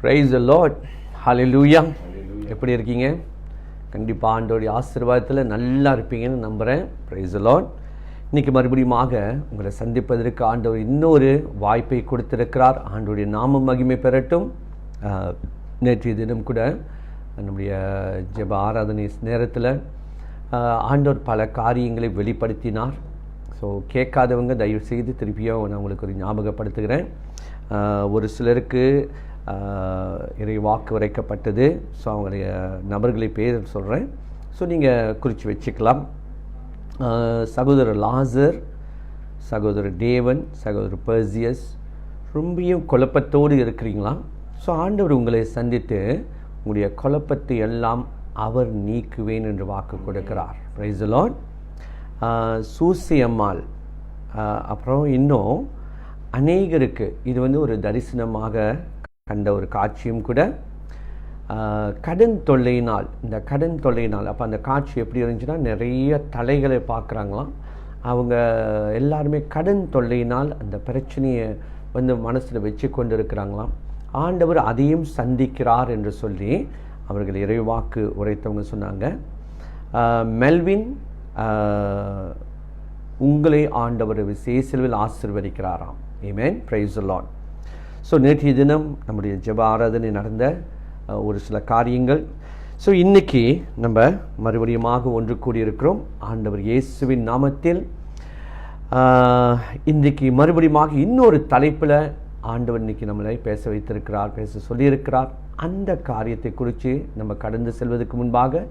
Price the Lord. ஹல்லேலூயா. எப்படி இருக்கீங்க? கண்டிப்பாக ஆண்டவருடைய ஆசீர்வாதத்தில் நல்லா இருப்பீங்கன்னு நம்புகிறேன். Price the Lord. இன்றைக்கி மறுபடியுமாக உங்களை சந்திப்பதற்கு ஆண்டவர் இன்னொரு வாய்ப்பை கொடுத்திருக்கிறார். ஆண்டவருடைய நாம மகிமை பெறட்டும். நேற்றைய தினம் கூட நம்முடைய ஜெப ஆராதனை நேரத்தில் ஆண்டவர் பல காரியங்களை வெளிப்படுத்தினார். ஸோ கேட்காதவங்க தயவுசெய்து திருப்பியும் நான் உங்களுக்கு ஒரு ஞாபகப்படுத்துகிறேன். ஒரு சிலருக்கு இறை வாக்கு உரைக்கப்பட்டது. ஸோ அவங்களுடைய நபர்களை பேர் சொல்கிறேன். ஸோ நீங்கள் குறித்து வச்சுக்கலாம். சகோதரர் லாசர், சகோதரர் டேவன், சகோதரர் பெர்சியஸ், ரொம்பியும் குழப்பத்தோடு இருக்கிறீங்களா? ஸோ ஆண்டவர் உங்களை சந்தித்து உங்களுடைய குழப்பத்தை எல்லாம் அவர் நீக்குவேன் என்று வாக்கு கொடுக்கிறார். Price the Lord. சூசி அம்மாள், அப்புறம் இன்னும் அநேகருக்கு இது ஒரு தரிசனமாக கண்ட ஒரு காட்சியும் கூட. கடன் தொல்லையினால், இந்த கடன் தொல்லையினால், அப்போ அந்த காட்சி எப்படி இருந்துச்சுன்னா, நிறைய தலைகளை பார்க்குறாங்களாம். அவங்க எல்லாருமே கடன் தொல்லையினால் அந்த பிரச்சனையை மனசில் வச்சு கொண்டு இருக்கிறாங்களாம். ஆண்டவர் அதையும் சந்திக்கிறார் என்று சொல்லி அவர்கள் இறைவாக்கு உரைத்தவங்க சொன்னாங்க. மெல்வின், உங்களை ஆண்டவர் விசேஷவில் ஆசீர்வதிக்கிறாராம். Amen. Praise the Lord. So நேற்றைய தினம் நம்முடைய ஜெப ஆராதனை நடந்த ஒரு சில காரியங்கள். ஸோ இன்றைக்கி நம்ம மறுபடியுமாக ஒன்று கூடியிருக்கிறோம் ஆண்டவர் இயேசுவின் நாமத்தில். இன்றைக்கு மறுபடியுமாக இன்னொரு தலைப்பில் ஆண்டவர் இன்றைக்கி நம்மளை பேச வைத்திருக்கிறார், பேச சொல்லியிருக்கிறார். அந்த காரியத்தை குறித்து நம்ம கடந்து செல்வதற்கு முன்பாக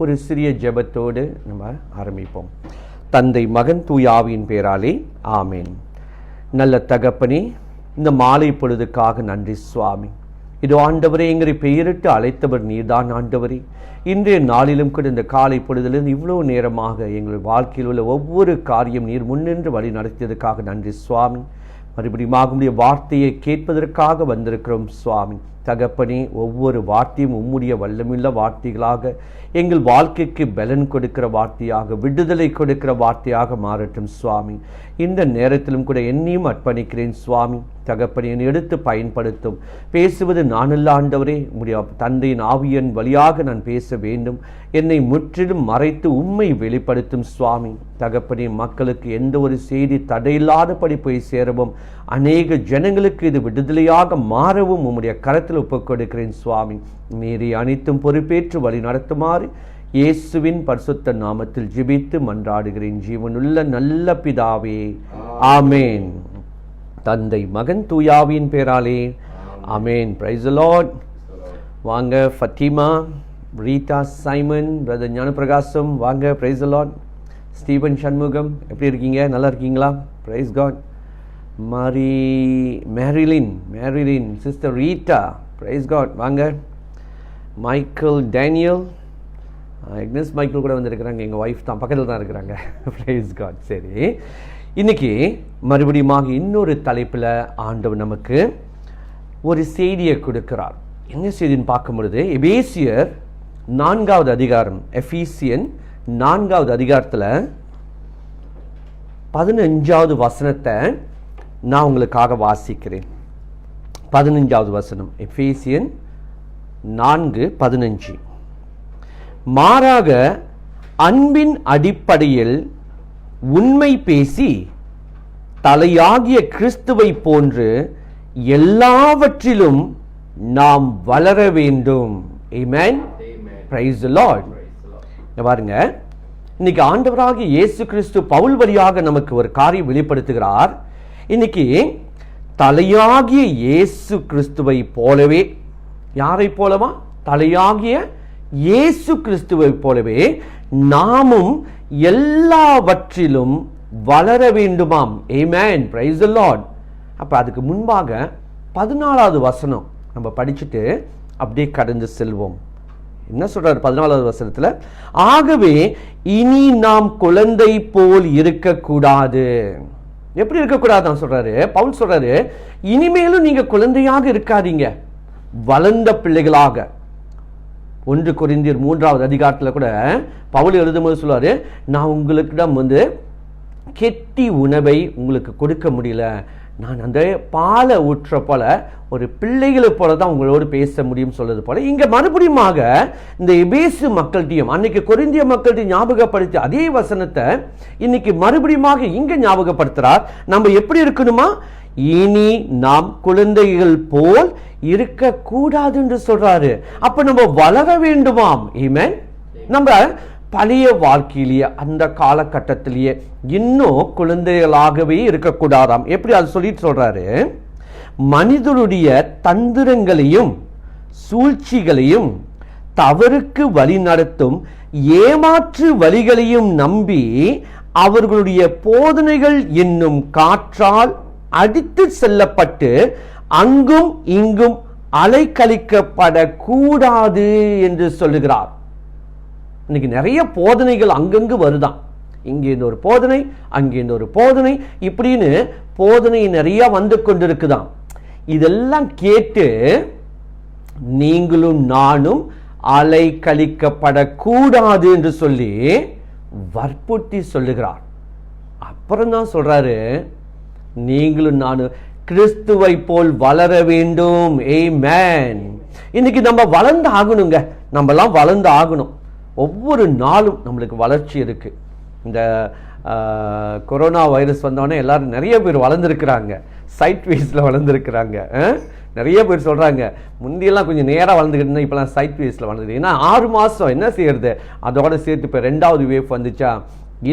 ஒரு சிறிய ஜெபத்தோடு நம்ம ஆரம்பிப்போம். தந்தை, மகன், தூய ஆவியின் பேராலே ஆமேன். நல்ல தகப்பனே, இந்த மாலை பொழுதுக்காக நன்றி சுவாமி. இது ஆண்டவரே, எங்களை பெயரிட்டு அழைத்தவர் நீர்தான் ஆண்டவரே. இன்றைய நாளிலும் கூட இந்த காலை பொழுதிலிருந்து இவ்வளோ நேரமாக எங்கள் வாழ்க்கையில் உள்ள ஒவ்வொரு காரியம் நீர் முன்னின்று வழி நடத்தியதற்காக நன்றி சுவாமி. மறுபடியும் உம்முடைய வார்த்தையை கேட்பதற்காக வந்திருக்கிறோம் சுவாமி. தகப்பனே, ஒவ்வொரு வார்த்தையும் உம்முடைய வல்லமுள்ள வார்த்தைகளாக எங்கள் வாழ்க்கைக்கு பலன் கொடுக்கிற வார்த்தையாக, விடுதலை கொடுக்கிற வார்த்தையாக மாறட்டும் சுவாமி. இந்த நேரத்திலும் கூட என்னையும் அர்ப்பணிக்கிறேன் சுவாமி. தகப்பனே, என்னை எடுத்து பயன்படுத்தும். பேசுவது நானல்ல ஆண்டவரே, உம்முடைய தந்தையின் ஆவியின் வழியாக நான் பேச வேண்டும். என்னை முற்றிலும் மறைத்து உம்மை வெளிப்படுத்தும் சுவாமி. தகப்பனே, மக்களுக்கு எந்த ஒரு செய்தி தடையில்லாதபடி போய் சேரவும், அநேக ஜனங்களுக்கு இது விடுதலையாக மாறவும் உம்முடைய கரத்தில் ஒப்புக் கொடுக்கிறேன் சுவாமி. நீரை அனைத்தும் பொறுப்பேற்று வழி நடத்துமாறு இயேசுவின் பரிசுத்த நாமத்தில் ஜெபித்து மன்றாடுகிறேன் ஜீவனுள்ள நல்ல பிதாவே, ஆமேன். தந்தை, மகன், தூயாவின் பேராலே ஆமேன். Price the Lord. வாங்க Fatima, Rita, Simon, brother Gnanaprakasam, வாங்க. Praise the Lord. Stephen Shanmugam, எப்படி இருக்கீங்க? நல்லா இருக்கீங்களா? Praise God. Marilyn, sister Rita, praise God, வாங்க. மைக்கேல், டேனியல், எக்னஸ் மைக்கேல் கூட வந்திருக்கிறாங்க. எங்கள் ஒய்ஃப் தான், பக்கத்தில் தான் இருக்கிறாங்க. பிரைஸ் காட். சரி, இன்னைக்கு மறுபடியுமாக இன்னொரு தலைப்பில் ஆண்டவர் நமக்கு ஒரு செய்தியை கொடுக்கிறார். என்ன செய்தின்னு பார்க்கும் பொழுது, எபேசியர் 4வது அதிகாரம், எபேசியன் 4வது அதிகாரத்தில் 15வது வசனத்தை நான் உங்களுக்காக வாசிக்கிறேன். 15வது வசனம், எபேசியன் 4:15. மாறாக அன்பின் அடிப்படையில் உண்மை பேசி தலையாகிய கிறிஸ்துவை போன்று எல்லாவற்றிலும் நாம் வளர வேண்டும். ஆமென். Praise the Lord. பாருங்க, இன்னைக்கு ஆண்டவராகிய இயேசு கிறிஸ்து பவுல் வழியாக நமக்கு ஒரு காரியம் வெளிப்படுத்துகிறார். இன்னைக்கு தலையாகிய இயேசு கிறிஸ்துவை போலவே, யாரை போலவா? தலையாகிய இயேசு கிறிஸ்துவை போலவே நாமும் எல்லாவற்றிலும் வளர வேண்டுமாம். ஆமென். Praise the Lord. அப்ப அதுக்கு முன்பாக 14வது வசனம் நம்ம படிச்சுட்டு அப்படியே கடந்து செல்வோம். என்ன சொல்றாரு 14வது வசனத்துல? ஆகவே இனி நாம் குழந்தை போல் இருக்கக்கூடாது. எப்படி இருக்கக்கூடாது சொல்றாரு பவுல்? சொல்றாரு, இனிமேலும் நீங்க குழந்தையாக இருக்காதீங்க, வளர்ந்த பிள்ளைகளாக. 1 கொரிந்தியர் 3வது அதிகாரத்தில் கூட பவுல் எழுதும்போது சொல்லுவாரு, நான் உங்களுக்கிடம் கெட்டி உணவை உங்களுக்கு கொடுக்க முடியல, நான் அந்த பாலை ஊற்ற போல ஒரு பிள்ளைகளை போல தான் உங்களோடு பேச முடியும் சொல்றது போல இங்க மறுபடியுமாக இந்த எபேசு மக்கள்கிட்டையும் அன்னைக்கு கொரிந்திய மக்கள்கிட்ட ஞாபகப்படுத்தி அதே வசனத்தை இன்னைக்கு மறுபடியுமாக இங்க ஞாபகப்படுத்துறார். நம்ம எப்படி இருக்கணுமா? இனி நாம் குழந்தைகள் போல் இருக்க கூடாது என்று சொல்றாரு. அப்ப நம்ம வளர வேண்டுமாம். ஆமென். நம்ம பழைய வாழ்க்கையிலேயே அந்த காலகட்டத்திலேயே இன்னும் குழந்தைகளாகவே இருக்கக்கூடாதாம். எப்படி அது சொல்லிட்டு சொல்றாரு? மனிதருடைய தந்திரங்களையும் சூழ்ச்சிகளையும் தவறுக்கு வழி நடத்தும் ஏமாற்று வழிகளையும் நம்பி அவர்களுடைய போதனைகள் என்னும் காற்றால் அடித்து செல்லப்பட்டு அங்கும் இங்கும் அலைக்கழிக்கப்படக்கூடாது என்று சொல்லுகிறார். இன்னைக்கு நிறைய போதனைகள் அங்கங்கு வருதான். இங்கேருந்து ஒரு போதனை, அங்கேருந்து ஒரு போதனை, இப்படின்னு போதனை நிறைய வந்து கொண்டிருக்குதான். இதெல்லாம் கேட்டு நீங்களும் நானும் அலைக்கழிக்கப்படக்கூடாது என்று சொல்லி வற்புறுத்தி சொல்லுகிறார். அப்புறம் தான் சொல்றாரு, நீங்களும் நானும் கிறிஸ்துவை போல் வளர வேண்டும். ஆமென். இன்னைக்கு நம்ம வளர்ந்து ஆகணுங்க. நம்மலாம் வளர்ந்து ஆகணும். ஒவ்வொரு நாளும் நம்மளுக்கு வளர்ச்சி இருக்கு. இந்த கொரோனா வைரஸ் வந்தோடனே எல்லாரும் நிறைய பேர் வளர்ந்துருக்கிறாங்க. சைட் வேஸில் வளர்ந்துருக்கிறாங்க. நிறைய பேர் சொல்கிறாங்க, முந்தியெல்லாம் கொஞ்சம் நேராக வளர்ந்துக்கிட்டு இப்போலாம் சைட் வேஸில் வளர்ந்துருக்கு. ஏன்னா 6 மாதம் என்ன செய்யறது, அதோட சேர்த்து இப்போ 2வது வேவ் வந்துச்சா,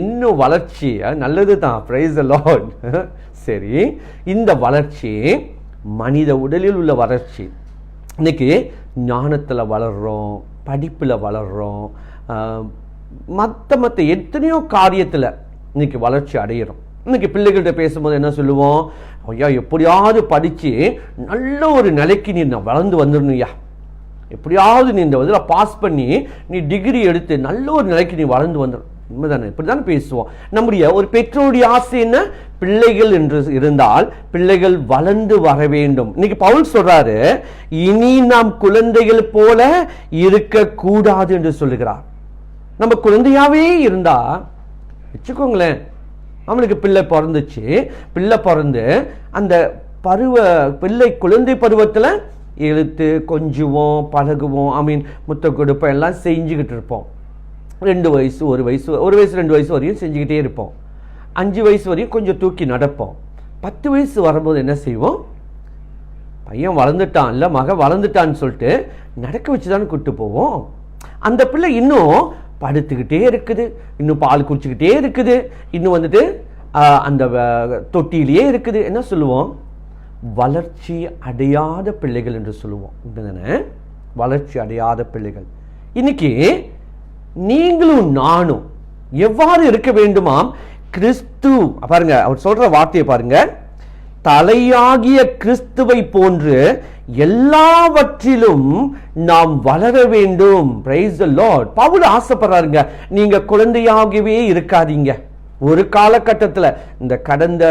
இன்னும் வளர்ச்சி நல்லது தான். Price the Lord. சரி, இந்த வளர்ச்சி மனித உடலில் உள்ள வளர்ச்சி. இன்னைக்கு ஞானத்தில் வளர்கிறோம், படிப்பில் வளர்கிறோம், மற்ற எத்தனையோ காரியத்தில் இன்னைக்கு வளர்ச்சி அடையிறோம். இன்னைக்கு பிள்ளைகள்கிட்ட பேசும்போது என்ன சொல்லுவோம்? ஐயா, எப்படியாவது படித்து நல்ல ஒரு நிலைக்கு நீ வளர்ந்து வந்துடணும்யா, எப்படியாவது நீ இந்த இதில் பாஸ் பண்ணி நீ டிகிரி எடுத்து நல்ல ஒரு நிலைக்கு நீ வளர்ந்து வந்துடும். உண்மைதானே? இப்படி தானே பேசுவோம். நம்முடைய ஒரு பெற்றோருடைய ஆசை என்ன? பிள்ளைகள் என்று இருந்தால் பிள்ளைகள் வளர்ந்து வர வேண்டும். இன்னைக்கு பவுல் சொல்றாரு, இனி நாம் குழந்தைகள் போல இருக்கக்கூடாது என்று சொல்லுகிறார். நம்ம குழந்தையாவே இருந்தா வச்சுக்கோங்களேன், அவனுக்கு பிள்ளை பிறந்துச்சு, பிள்ளை பிறந்து அந்த பிள்ளை குழந்தை பருவத்தில் எழுத்து கொஞ்சுவோம், பழகுவோம், முத்த கொடுப்போம், எல்லாம் செஞ்சுக்கிட்டு இருப்போம். 2 வயசு 1 வயசு 1 வயசு 2 வயசு வரையும் செஞ்சுக்கிட்டே இருப்போம். 5 வயசு வரையும் கொஞ்சம் தூக்கி நடப்போம். 10 வயசு வரும்போது என்ன செய்வோம்? பையன் வளர்ந்துட்டான், இல்லை மக வளர்ந்துட்டான்னு சொல்லிட்டு நடக்க வச்சுதான் கூப்பிட்டு போவோம். அந்த பிள்ளை இன்னும் படுத்துக்கிட்டே இருக்குது, இன்னும் பால் குடிச்சுக்கிட்டே இருக்குது, இன்னும் வந்துட்டு அந்த தொட்டிலேயே இருக்குது. என்ன சொல்லுவோம்? வளர்ச்சி அடையாத பிள்ளைகள் என்று சொல்லுவோம். இதுதானே வளர்ச்சி அடையாத பிள்ளைகள். இன்னைக்கு நீங்களும் நானும் எவ்வாறு இருக்க வேண்டுமாம்? கிறிஸ்து பாருங்க, அவர் சொல்ற வார்த்தையை பாருங்க, தலையாகிய கிறிஸ்துவை போன்று எல்லாவற்றிலும் நாம் வளர வேண்டும். Praise the Lord. பவுல் ஆசைப்படுறாருங்க, நீங்க குழந்தையாகவே இருக்காதீங்க. ஒரு காலகட்டத்தில் இந்த கடந்த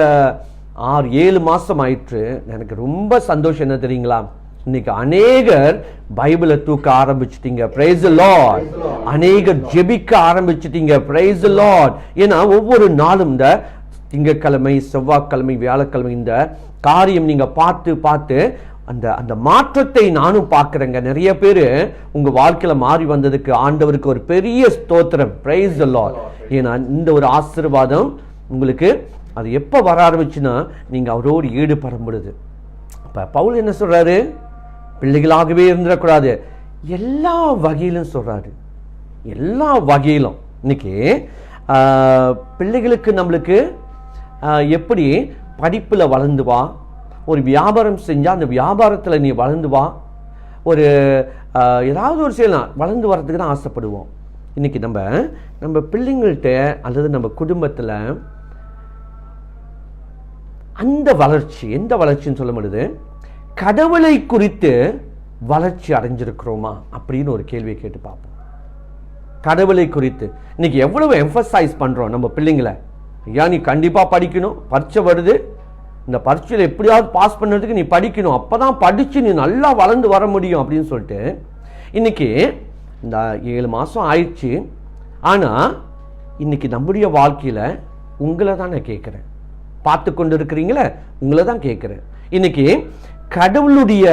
6-7 மாசம் ஆயிற்று, எனக்கு ரொம்ப சந்தோஷம் என்ன தெரியுங்களா? இன்னைக்கு அநேகர் பைபிளை தூக்க ஆரம்பிச்சிட்டீங்க. Price the Lord. அநேகர் ஜெபிக்க ஆரம்பிச்சிட்டீங்க. Price the Lord. ஏன்னா ஒவ்வொரு நாளும் இந்த திங்கட்கிழமை, செவ்வாய்க்கிழமை, வியாழக்கிழமை இந்த காரியம் நீங்க பார்த்து பார்த்து அந்த மாற்றத்தை நானும் பார்க்கிறேங்க. நிறைய பேர் உங்க வாழ்க்கையில மாறி வந்ததுக்கு ஆண்டவருக்கு ஒரு பெரிய ஸ்தோத்திரம். Price the Lord. ஏன்னா இந்த ஒரு ஆசீர்வாதம் உங்களுக்கு அது எப்ப வர ஆரம்பிச்சுன்னா நீங்க அவரோடு ஈடுபடும் பொழுது. அப்ப பவுல் என்ன சொல்றாரு? பிள்ளைகளாகவே இருந்துடக்கூடாது, எல்லா வகையிலும் சொல்றாரு. எல்லா வகையிலும் இன்னைக்கு பிள்ளைகளுக்கு நம்மளுக்கு எப்படி படிப்புல வளர்ந்து வா, ஒரு வியாபாரம் செஞ்சா அந்த வியாபாரத்துல நீ வளர்ந்து வா, ஒரு ஏதாவது ஒரு செய்யலாம், வளர்ந்து வர்றதுக்கு தான் ஆசைப்படுவோம். இன்னைக்கு நம்ம பிள்ளைங்கள்ட்ட அல்லது நம்ம குடும்பத்துல அந்த வளர்ச்சி, எந்த வளர்ச்சின்னு சொல்ல முடியுது, கடவுளை குறித்து வளர்ச்சி அடைஞ்சிருக்கிறோமா அப்படின்னு ஒரு கேள்வியை கேட்டு பார்ப்போம். கடவுளை குறித்து இன்னைக்கு எவ்வளவு எம்பசைஸ் பண்றோம் நம்ம பிள்ளைங்களை? ஐயா, நீ கண்டிப்பா படிக்கணும், பரீட்சை வருது, இந்த பரீட்சையில் எப்படியாவது பாஸ் பண்ணுறதுக்கு நீ படிக்கணும், அப்பதான் படிச்சு நீ நல்லா வளர்ந்து வர முடியும் அப்படின்னு சொல்லிட்டு இன்னைக்கு இந்த 7 மாசம் ஆயிடுச்சு. ஆனா இன்னைக்கு நம்முடைய வாழ்க்கையில உங்களை தான் நான் கேட்குறேன், பார்த்து கொண்டு இருக்கிறீங்களே, உங்களை தான் கேட்குறேன். இன்னைக்கு கடவுளுடைய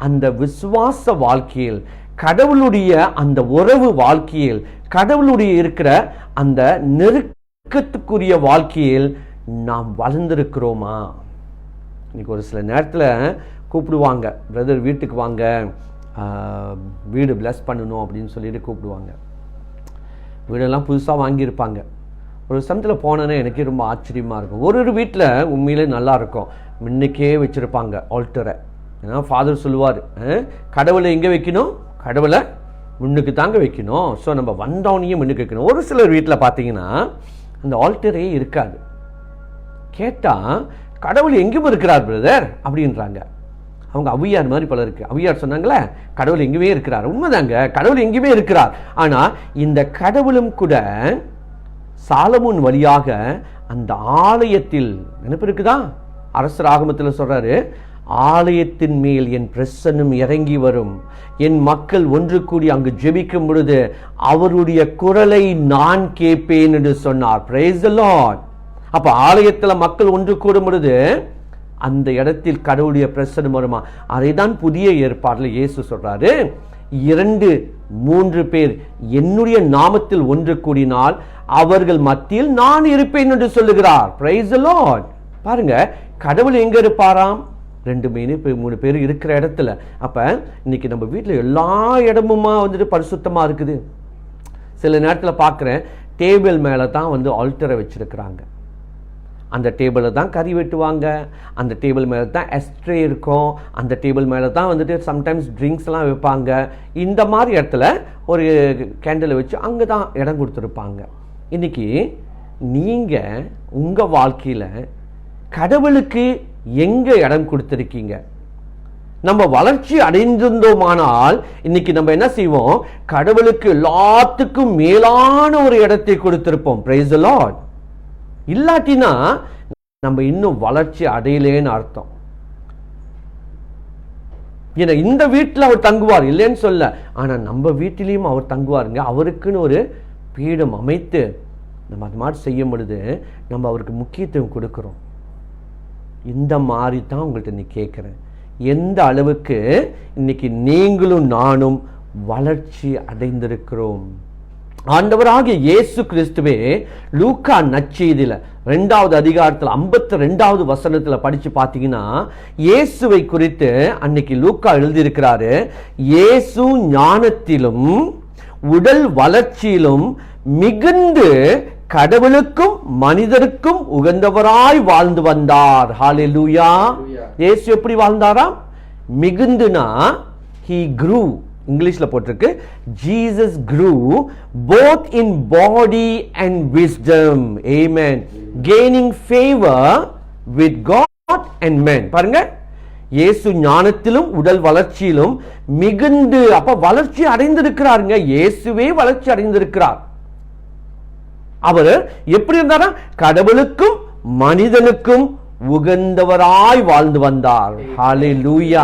அந்த விசுவாச வாழ்க்கையில், கடவுளுடைய அந்த உறவு வாழ்க்கையில், கடவுளுடைய இருக்கிற அந்த நெருக்கத்துக்குரிய வாழ்க்கையில் நாம் வளர்ந்திருக்கிறோமா? இன்னைக்கு ஒரு சில நேரத்தில் கூப்பிடுவாங்க, பிரதர் வீட்டுக்கு வாங்க, வீடு பிளஸ் பண்ணணும் அப்படின்னு சொல்லிட்டு கூப்பிடுவாங்க. வீடெல்லாம் புதுசாக வாங்கியிருப்பாங்க. ஒரு சமயத்தில் போனேன்னா எனக்கே ரொம்ப ஆச்சரியமாக இருக்கும். ஒரு வீட்டில் உண்மையிலே நல்லா இருக்கும், முன்னுக்கே வச்சுருப்பாங்க ஆல்டரை. ஏன்னா ஃபாதர் சொல்லுவார், கடவுளை எங்கே வைக்கணும்? கடவுளை முன்னுக்கு தாங்க வைக்கணும். ஸோ நம்ம வந்தவனையும் முன்னுக்கு வைக்கணும். ஒரு சிலர் வீட்டில் பார்த்தீங்கன்னா அந்த ஆல்டரே இருக்காது. கேட்டால் கடவுள் எங்கேயும் இருக்கிறார் பிரதர் அப்படின்றாங்க. அவங்க ஔவையார் மாதிரி பல இருக்கு. ஔவையார் சொன்னாங்களே, கடவுள் எங்கேயுமே இருக்கிறார். உண்மைதாங்க, கடவுள் எங்கேயுமே இருக்கிறார். ஆனால் இந்த கடவுளும் கூட சாலமோன் வழியாக அந்த ஆலயத்தில் நினைப்பு இருக்குதா? அரசர் ஆகமத்தில் சொல்றாரு, ஆலயத்தின் மேல் என் பிரசன்னம் இறங்கி வரும், என் மக்கள் ஒன்று கூடி அங்கு ஜெபிக்கும் பொழுது அவருடைய குரலை நான் கேட்பேன் என்று சொன்னார். Price the Lord. அப்ப ஆலயத்துல மக்கள் ஒன்று கூடும் பொழுது அந்த இடத்தில் கடவுளுடைய பிரசன்னம் வருமா? அதைதான் புதிய ஏற்பாடுல இயேசு சொல்றாரு, 2-3 பேர் என்னுடைய நாமத்தில் ஒன்று கூடினால் அவர்கள் மத்தியில் நான் இருப்பேன் என்று சொல்லுகிறார். Price the Lord. பாருங்க, கடவுள் எங்க இருப்பாராம்? 2-3 பேர் இருக்கிற இடத்துல. அப்ப இன்னைக்கு நம்ம வீட்டில் எல்லா இடமுமா வந்துட்டு பரிசுத்தமா இருக்குது. சில நேரத்தில் பார்க்குறேன், டேபிள் மேலே தான் ஆல்டரை வச்சிருக்கிறாங்க. அந்த டேபிளில் தான் கறி வெட்டுவாங்க, அந்த டேபிள் மேலே தான் எஸ்ட்ரே இருக்கும், அந்த டேபிள் மேலே தான் சம்டைம்ஸ் ட்ரிங்க்ஸ்லாம் வைப்பாங்க. இந்த மாதிரி இடத்துல ஒரு கேண்டில் வச்சு அங்கே தான் இடம் கொடுத்துருப்பாங்க. இன்னைக்கு நீங்கள் உங்கள் வாழ்க்கையில் கடவுளுக்கு எங்கே இடம் கொடுத்துருக்கீங்க? நம்ம வளர்ச்சி அடைந்திருந்தோமானால் இன்னைக்கு நம்ம என்ன செய்வோம்? கடவுளுக்கு எல்லாத்துக்கும் மேலான ஒரு இடத்தை கொடுத்திருப்போம். Price the Lord. இல்லாட்டினா நம்ம இன்னும் வளர்ச்சி அடையலேன்னு அர்த்தம். ஏன்னா இந்த வீட்டில் அவர் தங்குவார் இல்லைன்னு சொல்ல, ஆனா நம்ம வீட்டிலையும் அவர் தங்குவாருங்க. அவருக்குன்னு ஒரு பீடம் அமைத்து நம்ம அது மாதிரி செய்யும் பொழுது நம்ம அவருக்கு முக்கியத்துவம் கொடுக்கிறோம். இந்த மாதிரி தான் உங்கள்கிட்ட இன்னைக்கு கேட்குறேன், எந்த அளவுக்கு இன்னைக்கு நீங்களும் நானும் வளர்ச்சி அடைந்திருக்கிறோம்? ஆண்டவராகிய இயேசு கிறிஸ்துவே லூக்கா நற்செய்தியில 2வது அதிகாரத்தில் 52வது வசனத்தில் படிச்சு பார்த்தீங்கன்னா இயேசுவை குறித்து அன்னைக்கு லூக்கா எழுதியிருக்கிறாரு. இயேசு ஞானத்திலும் உடல் வளர்ச்சியிலும் மிகுந்து கடவுளுக்கும் மனிதருக்கும் உகந்தவராய் வாழ்ந்து வந்தார். ஹல்லேலூயா. இயேசு எப்படி வாழ்ந்தாராம்? மிகுந்துனா he grew. இங்கிலீஷ்ல போட்டிருக்கு, Jesus grew both in body and wisdom. Amen. Gaining favor with God and men. பாருங்க, இயேசு ஞானத்திலும் உடல் வளர்ச்சியிலும் மிகுந்து, அப்ப வளர்ச்சி அடைந்திருக்கிறாருங்க. இயேசுவே வளர்ச்சி அடைந்திருக்கிறார். அவர் எப்படி இருந்தாரா? கடவுளுக்கும் மனிதனுக்கும் உகந்தவராய் வாழ்ந்து வந்தார். ஹல்லேலூயா.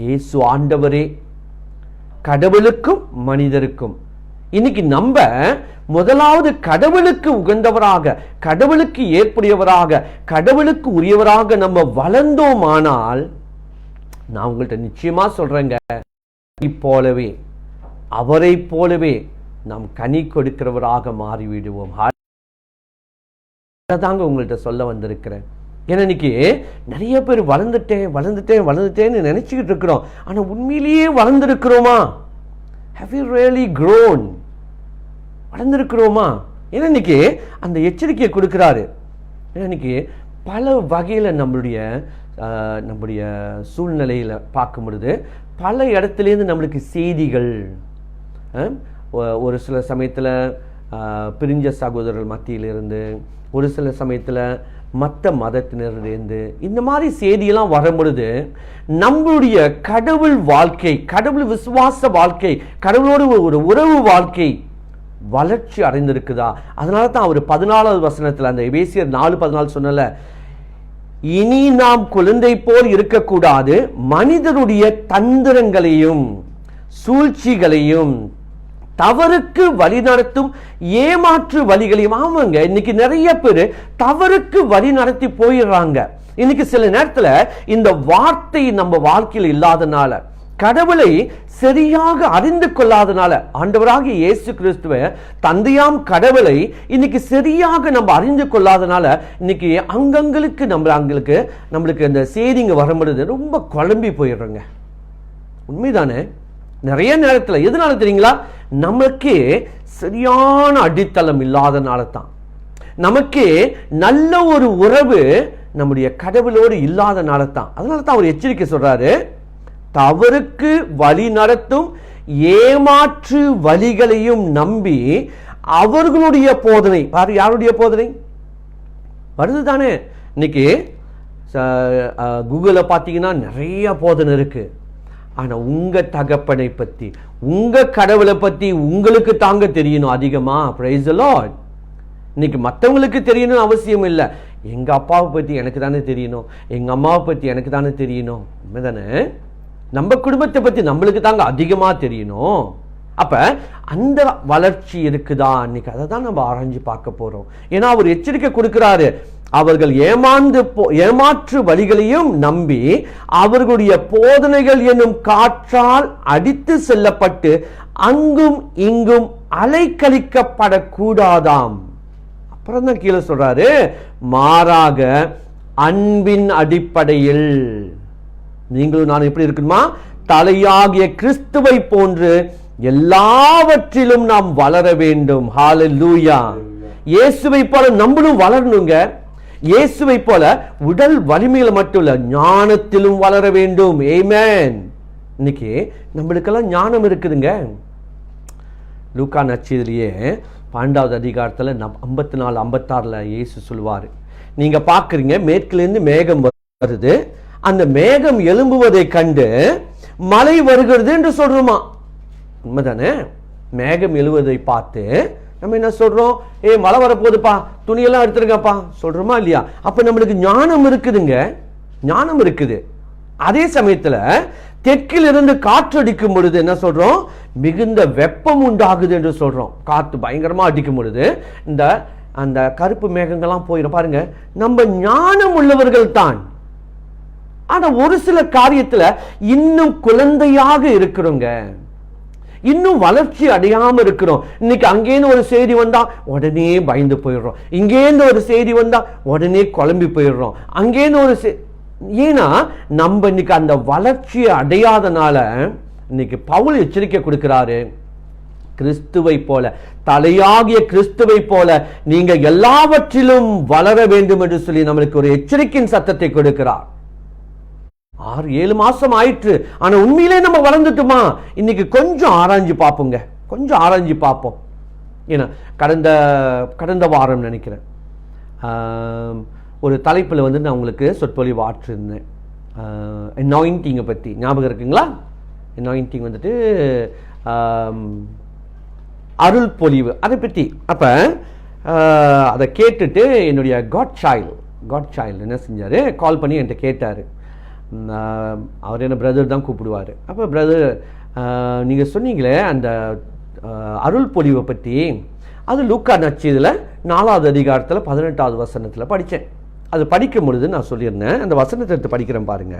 இயேசு ஆண்டவரே கடவுளுக்கும் மனிதருக்கும். இன்னைக்கு நம்ம முதலாவது கடவுளுக்கு உகந்தவராக, கடவுளுக்கு ஏற்புடையவராக, கடவுளுக்கு உரியவராக நம்ம வளர்ந்தோமானால், நான் உங்கள்கிட்ட நிச்சயமா சொல்றேங்க, போலவே அவரை போலவே நாம் கனி கொடுக்கிறவராக மாறிவிடுவோம். தாங்க உங்கள்கிட்ட சொல்ல வந்திருக்கிறேன். ஏன்னா இன்னைக்கு நிறைய பேர் வளர்ந்துட்டேன்னு நினைச்சுக்கிட்டு இருக்கிறோம். ஆனா உண்மையிலேயே வளர்ந்துருக்கிறோமா? Have you really grown? வளர்ந்துருக்கிறோமா? ஏன்னா இன்னைக்கு அந்த எச்சரிக்கையை கொடுக்கிறாரு. ஏன்னா இன்னைக்கு பல வகையில நம்முடைய சூழ்நிலையில பார்க்கும் பொழுது பல இடத்துலேருந்து நம்மளுக்கு செய்திகள், ஒரு சில சமயத்தில் பிரிஞ்ச சகோதரர்கள் மத்தியிலிருந்து, ஒரு சில சமயத்தில் மற்ற மதத்தினரிலிருந்து, இந்த மாதிரி செய்தியெல்லாம் வரும் பொழுது நம்மளுடைய கடவுள் வாழ்க்கை, கடவுள் விசுவாச வாழ்க்கை, கடவுளோடு ஒரு உறவு வாழ்க்கை வளர்ச்சி அடைந்திருக்குதா? அதனால தான் அவர் 14வது வசனத்தில் அந்த எபேசியர் 4:14 சொன்னல, இனி நாம் குழந்தை போல் இருக்கக்கூடாது, மனிதருடைய தந்திரங்களையும் சூழ்ச்சிகளையும் தவறுக்கு வழி நடத்தும் ஏமாற்று வழிகளையும். ஆமாங்க, இன்னைக்கு நிறைய பேர் தவறுக்கு வழி நடத்தி போயிடுறாங்க. இன்னைக்கு சில நேரத்துல இந்த வார்த்தை நம்ம வாழ்க்கையில் இல்லாதனால, கடவுளை சரியாக அறிந்து கொள்ளாதனால, ஆண்டவராகிய இயேசு கிறிஸ்துவ தந்தையாம் கடவுளை இன்னைக்கு சரியாக நம்ம அறிந்து கொள்ளாதனால, இன்னைக்கு அங்கங்களுக்கு நம்மளுக்கு இந்த செய்திங்க வரும்பொழுது ரொம்ப குழம்பி போயிடுறோங்க. உண்மைதானே? நிறைய நேரத்தில் எதனால தெரியுங்களா? நமக்கு சரியான அடித்தளம் இல்லாதனால தான். நமக்கு நல்ல ஒரு உறவு நம்முடைய கடவுளோடு இல்லாதனால தான். அதனால தான் அவர் எச்சரிக்கை சொல்றாரு, தவறுக்கு வழி நடத்தும் ஏமாற்று வழிகளையும் நம்பி அவர்களுடைய போதனை. யாருடைய போதனை வருது தானே? இன்னைக்கு கூகுளில் பார்த்தீங்கன்னா நிறைய போதனை இருக்கு. ஆனா உங்க தகப்பனை பத்தி, உங்க கடவுளை பத்தி உங்களுக்கு தாங்க தெரியணும் அதிகமா. Price the Lord. இன்னைக்கு மற்றவங்களுக்கு தெரியணும்னு அவசியம் இல்லை. எங்க அப்பாவை பத்தி எனக்கு தானே தெரியணும், எங்க அம்மாவை பத்தி எனக்கு தானே தெரியணும். உண்மைதானே? நம்ம குடும்பத்தை பத்தி நம்மளுக்கு தாங்க அதிகமா தெரியணும். அப்ப அந்த வளர்ச்சி இருக்குதா? இன்னைக்கு அதை தான் நம்ம ஆராய்ஞ்சு பார்க்க போறோம். ஏன்னா அவர் எச்சரிக்கை கொடுக்கிறாரு, அவர்கள் ஏமாற்று வழிகளையும் நம்பி அவர்களுடைய போதனைகள் என்னும் காற்றால் அடித்து செல்லப்பட்டு அங்கும் இங்கும் அலைக்கழிக்கப்படக்கூடாதாம். அப்புறம் தான் கீழே சொல்றாரு, மாறாக அன்பின் அடிப்படையில் நீங்களும் நான் எப்படி இருக்கணுமா? தலையாகிய கிறிஸ்துவை போன்று எல்லாவற்றிலும் நாம் வளர வேண்டும். ஹல்லேலூயா. இயேசுவை போல நம்மளும் வளரணுங்க. இயேசுவை போல உடல் வலிமையில மட்டும் இல்ல, ஞானத்திலும் வளர வேண்டும். ஆமென். இன்னைக்கு நம்மளுக்கெல்லாம் ஞானம் இருக்குதுங்க. லூக்கா நற்செய்தியிலேயே 12வது அதிகாரத்துல 54, 56 இயேசு சொல்வாரு, நீங்க பாக்குறீங்க மேற்கிலிருந்து மேகம் வருது, அந்த மேகம் எழும்புவதை கண்டு மழை வருகிறது என்று சொல்றோமா? உண்மைதானே? மேகம் எழுவதை பார்த்து நம்ம என்ன சொல்றோம்? மழை வரப்போகுதுப்பா, துணியெல்லாம் எடுத்துருங்கப்பா சொல்றோமா இல்லையா? அப்ப நம்மளுக்கு ஞானம் இருக்குதுங்க, ஞானம் இருக்குது. அதே சமயத்துல தெற்கில் இருந்து காற்று அடிக்கும் பொழுது என்ன சொல்றோம்? மிகுந்த வெப்பம் உண்டாகுது என்று சொல்றோம். காற்று பயங்கரமா அடிக்கும் பொழுது அந்த கருப்பு மேகங்கள்லாம் போயிடும். பாருங்க, நம்ம ஞானம் உள்ளவர்கள் தான். ஆனா ஒரு சில காரியத்துல இன்னும் குழந்தையாக இருக்கிறோங்க, இன்னும் வளர்ச்சி அடையாம இருக்கிறோம். இன்னைக்கு அங்கேருந்து ஒரு செய்தி வந்தா உடனே பயந்து போயிடுறோம், இங்கேருந்து ஒரு செய்தி வந்தா உடனே குழம்பி போயிடுறோம், அங்கேருந்து ஒரு ஏன்னா நம்ம இன்னைக்கு அந்த வளர்ச்சியை அடையாதனால இன்னைக்கு பவுல் எச்சரிக்கை கொடுக்கிறாரு, கிறிஸ்துவை போல, தலையாகிய கிறிஸ்துவை போல நீங்க எல்லாவற்றிலும் வளர வேண்டும் என்று சொல்லி நம்மளுக்கு ஒரு எச்சரிக்கையின் சத்தத்தை கொடுக்கிறார். 6-7 மாசம் ஆயிற்று, ஆனா உண்மையிலே நம்ம வளர்ந்துட்டுமா? இன்னைக்கு கொஞ்சம் ஆராய்ஞ்சு பார்ப்போங்க, கொஞ்சம் ஆராய்ஞ்சு பார்ப்போம். ஏன்னா கடந்த வாரம் நினைக்கிறேன் ஒரு தலைப்பில் நான் உங்களுக்கு சொற்பொழிவு ஆற்றிருந்தேன். அனாயிண்டிங்கை பற்றி ஞாபகம் இருக்குங்களா? அனாயிண்டிங் அருள் பொழிவு அதை பற்றி. அப்போ அதை கேட்டுட்டு என்னுடைய காட் சைல்டு என்ன செஞ்சார், கால் பண்ணி என்கிட்ட கேட்டார். அவர் என்ன பிரதர் தான் கூப்பிடுவார். அப்போ பிரதர், நீங்கள் சொன்னீங்களே அந்த அருள் பொழிவை பற்றி, அது லூக்கா நற்செய்தியில் 4வது அதிகாரத்தில் 18வது வசனத்தில் படித்தேன். அது படிக்கும் பொழுது நான் சொல்லியிருந்தேன், அந்த வசனத்தை எடுத்து படிக்கிறேன் பாருங்க,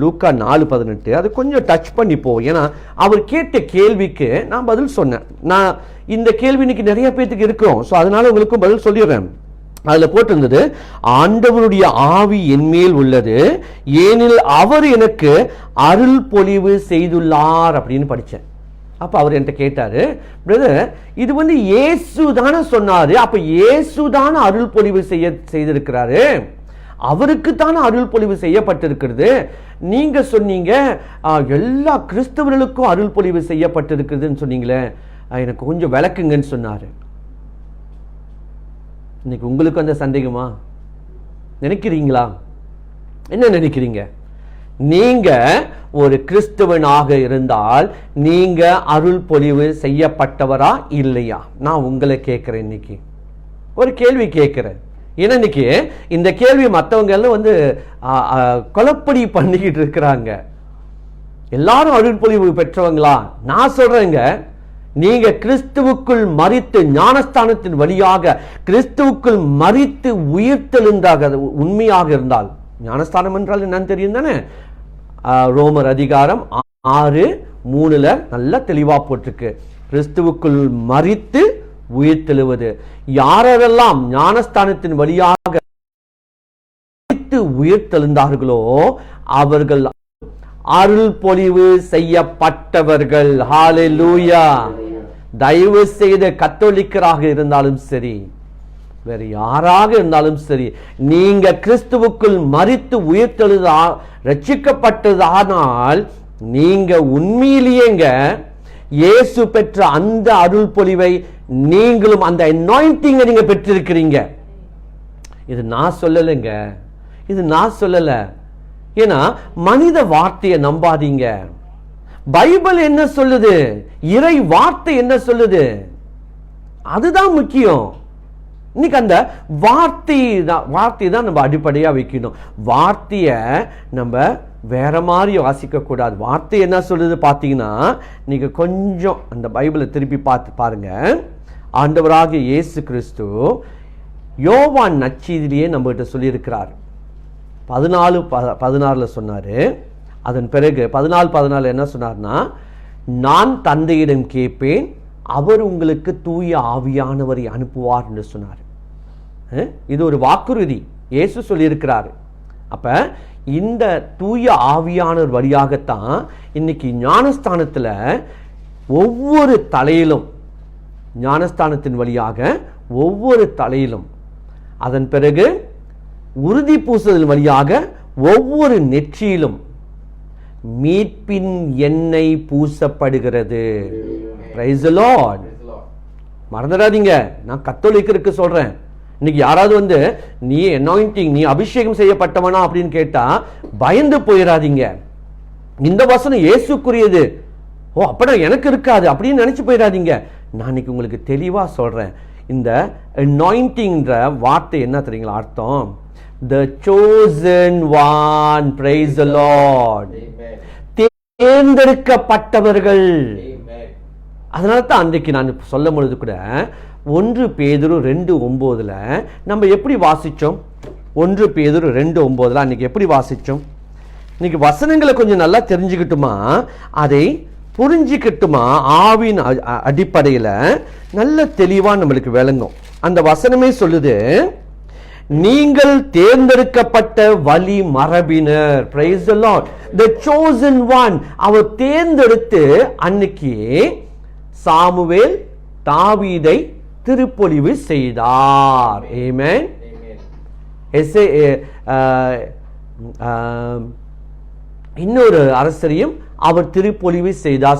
லூக்கா 4:18. அது கொஞ்சம் டச் பண்ணி போவோம். ஏன்னா அவர் கேட்ட கேள்விக்கு நான் பதில் சொன்னேன். நான் இந்த கேள்வி இன்னைக்கு நிறைய பேருக்கு இருக்கிறோம், ஸோ அதனால உங்களுக்கும் பதில் சொல்லிடுறேன். அதுல போட்டிருந்தது, ஆண்டவருடைய ஆவி என்மேல் உள்ளது, ஏனில் அவர் எனக்கு அருள் பொழிவு செய்துள்ளார் அப்படின்னு படித்தேன். அப்ப அவர் என்கிட்ட கேட்டாரு, பிரதர் இது இயேசு தானே சொன்னாரு, அப்ப இயேசு தானே அருள் பொழிவு செய்திருக்கிறாரு, அவருக்கு தானே அருள் பொழிவு செய்யப்பட்டிருக்கிறது. நீங்க சொன்னீங்க எல்லா கிறிஸ்தவர்களுக்கும் அருள் பொழிவு செய்யப்பட்டிருக்கிறதுன்னு சொன்னீங்களே, எனக்கு கொஞ்சம் விளக்குங்கன்னு சொன்னாரு. இன்னைக்கு உங்களுக்கு அந்த சந்தேகமா? நினைக்கிறீங்களா? என்ன நினைக்கிறீங்க? நீங்க ஒரு கிறிஸ்தவனாக இருந்தால் நீங்க அருள் பொழிவு செய்யப்பட்டவரா இல்லையா? நான் உங்களை கேட்கிறேன், இன்னைக்கு ஒரு கேள்வி கேட்கிறேன். ஏன்னா இன்னைக்கு இந்த கேள்வி மற்றவங்க எல்லாம் கொலப்படி பண்ணிக்கிட்டு இருக்கிறாங்க. எல்லாரும் அருள் பொழிவு பெற்றவங்களா? நான் சொல்றேங்க, நீங்க கிறிஸ்துவுக்குள் மரித்து ஞானஸ்தானத்தின் வழியாக கிறிஸ்துவுக்குள் மரித்து உயிர்த்தெழுந்தாக உண்மையாக இருந்தால், ஞானஸ்தானம் என்றால் என்னன்னு தெரியும் தானே? ரோமர் அதிகாரம் 6:3 நல்ல தெளிவா போட்டிருக்கு. கிறிஸ்துவுக்குள் மரித்து உயிர்த்தெழுவது. யாரெல்லாம் ஞானஸ்தானத்தின் வழியாக உயிர்த்தெழுந்தார்களோ அவர்கள் அருள் பொழிவு செய்யப்பட்டவர்கள். ஹல்லேலூயா. தயவு செய்து கத்தோலிக்கராக இருந்தாலும் சரி, வேற யாராக இருந்தாலும் சரி, நீங்க கிறிஸ்துவுக்குள் மரித்து உயிர்த்தெழுத ரட்சிக்கப்பட்டதானால் நீங்க உண்மையிலேயேங்க இயேசு பெற்ற அந்த அருள் பொழிவை நீங்களும் அந்த அனாயிண்டிங்கை நீங்க பெற்றிருக்கிறீங்க. இது நான் சொல்லலைங்க, இது நான் சொல்லல. ஏன்னா மனித வார்த்தையை நம்பாதீங்க. பைபிள் என்ன சொல்லுது, இறை வார்த்தை என்ன சொல்லுது, அதுதான் முக்கியம். இன்னைக்கு அந்த வார்த்தை தான் நம்ம அடிப்படையா வைக்கணும். வார்த்தைய நம்ம வேற மாதிரி வாசிக்க கூடாது. வார்த்தை என்ன சொல்லுது பாத்தீங்கன்னா, நீங்க கொஞ்சம் அந்த பைபிளை திருப்பி பார்த்து பாருங்க. ஆண்டவராகிய இயேசு கிறிஸ்து யோவான் நற்செய்தியிலேயே நம்ம கிட்ட சொல்லியிருக்கிறார். 14:16 சொன்னாரு. அதன் பிறகு 14:14 என்ன சொன்னார்னா, நான் தந்தையிடம் கேட்பேன், அவர் உங்களுக்கு தூய ஆவியானவரை அனுப்புவார் என்று சொன்னார். இது ஒரு வாக்குறுதி இயேசு சொல்லியிருக்கிறாரு. அப்ப இந்த தூய ஆவியானவர் வழியாகத்தான் இன்னைக்கு ஞானஸ்தானத்துல ஒவ்வொரு தலையிலும், ஞானஸ்தானத்தின் வழியாக ஒவ்வொரு தலையிலும், அதன் பிறகு உறுதி பூசுதல் வழியாக ஒவ்வொரு நெற்றியிலும் மீட்பின் எண்ணெய் பூசப்படுகிறது. Price the Lord. மறந்துடாதீங்க, நான் கத்தோலிக்கருக்கு சொல்றேன். இன்னைக்கு யாராவது நீ அனாயிண்டிங், நீ அபிஷேகம் செய்யப்பட்டவனா அப்படின்னு கேட்டா பயந்து போயிடாதீங்க. இந்த வசனம் இயேசுக்குரியது, ஓ அப்பனா எனக்கு இருக்காது அப்படின்னு நினைச்சு போயிடாதீங்க. நான் இன்னைக்கு உங்களுக்கு தெளிவா சொல்றேன். இந்த அனாயிண்டிங்ன்ற வார்த்தை என்ன தெரியுங்களா அர்த்தம்? The chosen one. Praise the Lord. தேர்ந்தெடுக்கப்பட்டவர்கள். அதனால தான் அன்றைக்கு நான் சொல்லும் பொழுது கூட 1 பேதுரு 2:9 நம்ம எப்படி வாசிச்சோம்? 1 பேதுரு 2:9 அன்னைக்கு எப்படி வாசிச்சோம்? இன்னைக்கு வசனங்களை கொஞ்சம் நல்லா தெரிஞ்சுக்கிட்டுமா, அதை புரிஞ்சுக்கிட்டுமா, ஆவின் அடிப்படையில் நல்ல தெளிவா நம்மளுக்கு விளங்கும். அந்த வசனமே சொல்லுது, நீங்கள் தேர்ந்தெடுக்கப்பட்ட வழி மரபினர். Praise the Lord. The chosen one. அவர் தேர்ந்தெடுத்து அன்னைக்கு சாமுவேல் தாவீதை திருப்பொழிவு செய்தார். Amen. இன்னொரு அரசரையும் அவர் திருப்பொழிவு செய்தார்.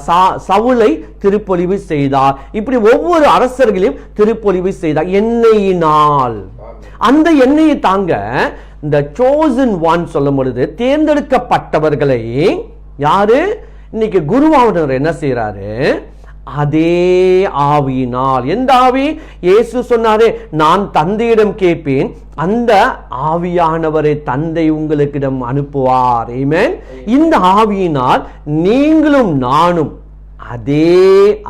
சவுலை திருப்பொழிவு செய்தார். இப்படி ஒவ்வொரு அரசர்களையும் திருப்பொழிவு செய்தார் எண்ணெயினால். அந்த எண்ணெயை தாங்க இந்த chosen one சொல்லும் பொழுது தேர்ந்தெடுக்கப்பட்டவர்களை யாரு இன்னைக்கு குருவானவர் என்ன செய்யறாரு? அதே ஆவியினால். எந்த ஆவி? இயேசு சொன்னாரே, நான் தந்தையிடம் கேட்பேன், அந்த ஆவியானவரை தந்தை உங்களுக்கிடம் அனுப்புவார். ஆமென். இந்த ஆவியினால் நீங்களும் நானும் அதே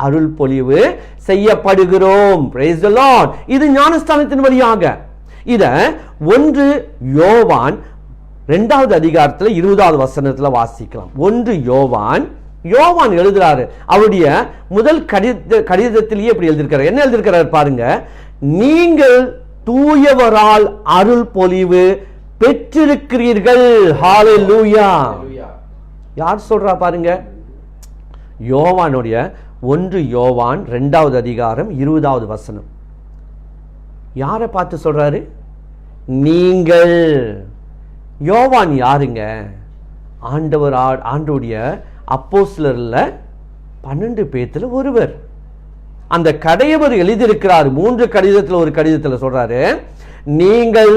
அருள் பொழிவு செய்யப்படுகிறோம். Praise the Lord. இது ஞானஸ்தானத்தின் வழியாக. இத 1 யோவான் 2வது அதிகாரத்துல 20வது வசனத்துல வாசிக்கலாம். 1 யோவான் எழுதுறாரு. அவருடைய முதல் கடிதத்திலேயே இப்படி எழுதியிருக்கிறார். என்ன எழுதியிருக்கிறார் பாருங்க, நீங்கள் தூயவரால் அருள் பொழிவு பெற்றிருக்கிறீர்கள். ஹல்லேலூயா. யார் சொல்றா பாருங்க? யோவானுடைய 1 யோவான் 2வது அதிகாரம் 20வது வசனம். யாரை பார்த்து சொல்றாரு? நீங்கள். யோவான் யாருங்க? ஆண்டவருடைய அப்போஸ்தலர்ல 12 பேர்ல ஒருவர். அந்த கடையவர் எழுதியிருக்கிறார். 3 கடிதத்தில் ஒரு கடிதத்தில் சொல்றாரு, நீங்கள்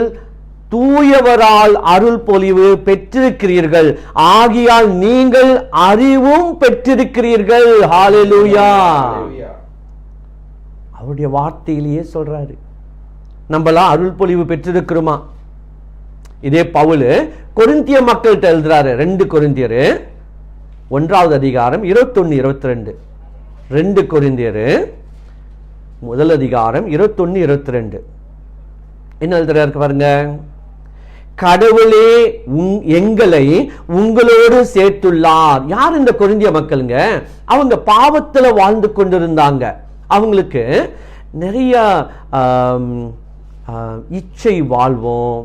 தூயவரால் அருள் பொழிவு பெற்றிருக்கிறீர்கள், ஆகியால் நீங்கள் அறிவும் பெற்றிருக்கிறீர்கள். ஹல்லேலூயா. அவருடைய வார்த்தையிலேயே சொல்றாரு. நம்மளாம் அருள் பொழிவு பெற்றிருக்கிறோமா? இதே பவுல் கொரிந்திய மக்கள்கிட்ட எழுதுறாரு. 2 கொரிந்தியர் 1வது அதிகாரம் 21-22. 2 கொரிந்தியர் முதல் அதிகாரம் 21, 22 என்ன எழுதுறாரு பாருங்க. கடவுளே எங்களை உங்களோடு சேர்த்துள்ளார். யார் இந்த கொரிந்திய மக்களுங்க? அவங்க பாவத்துல வாழ்ந்து கொண்டிருந்தாங்க. அவங்களுக்கு நிறைய இச்சை வாழ்வோம்,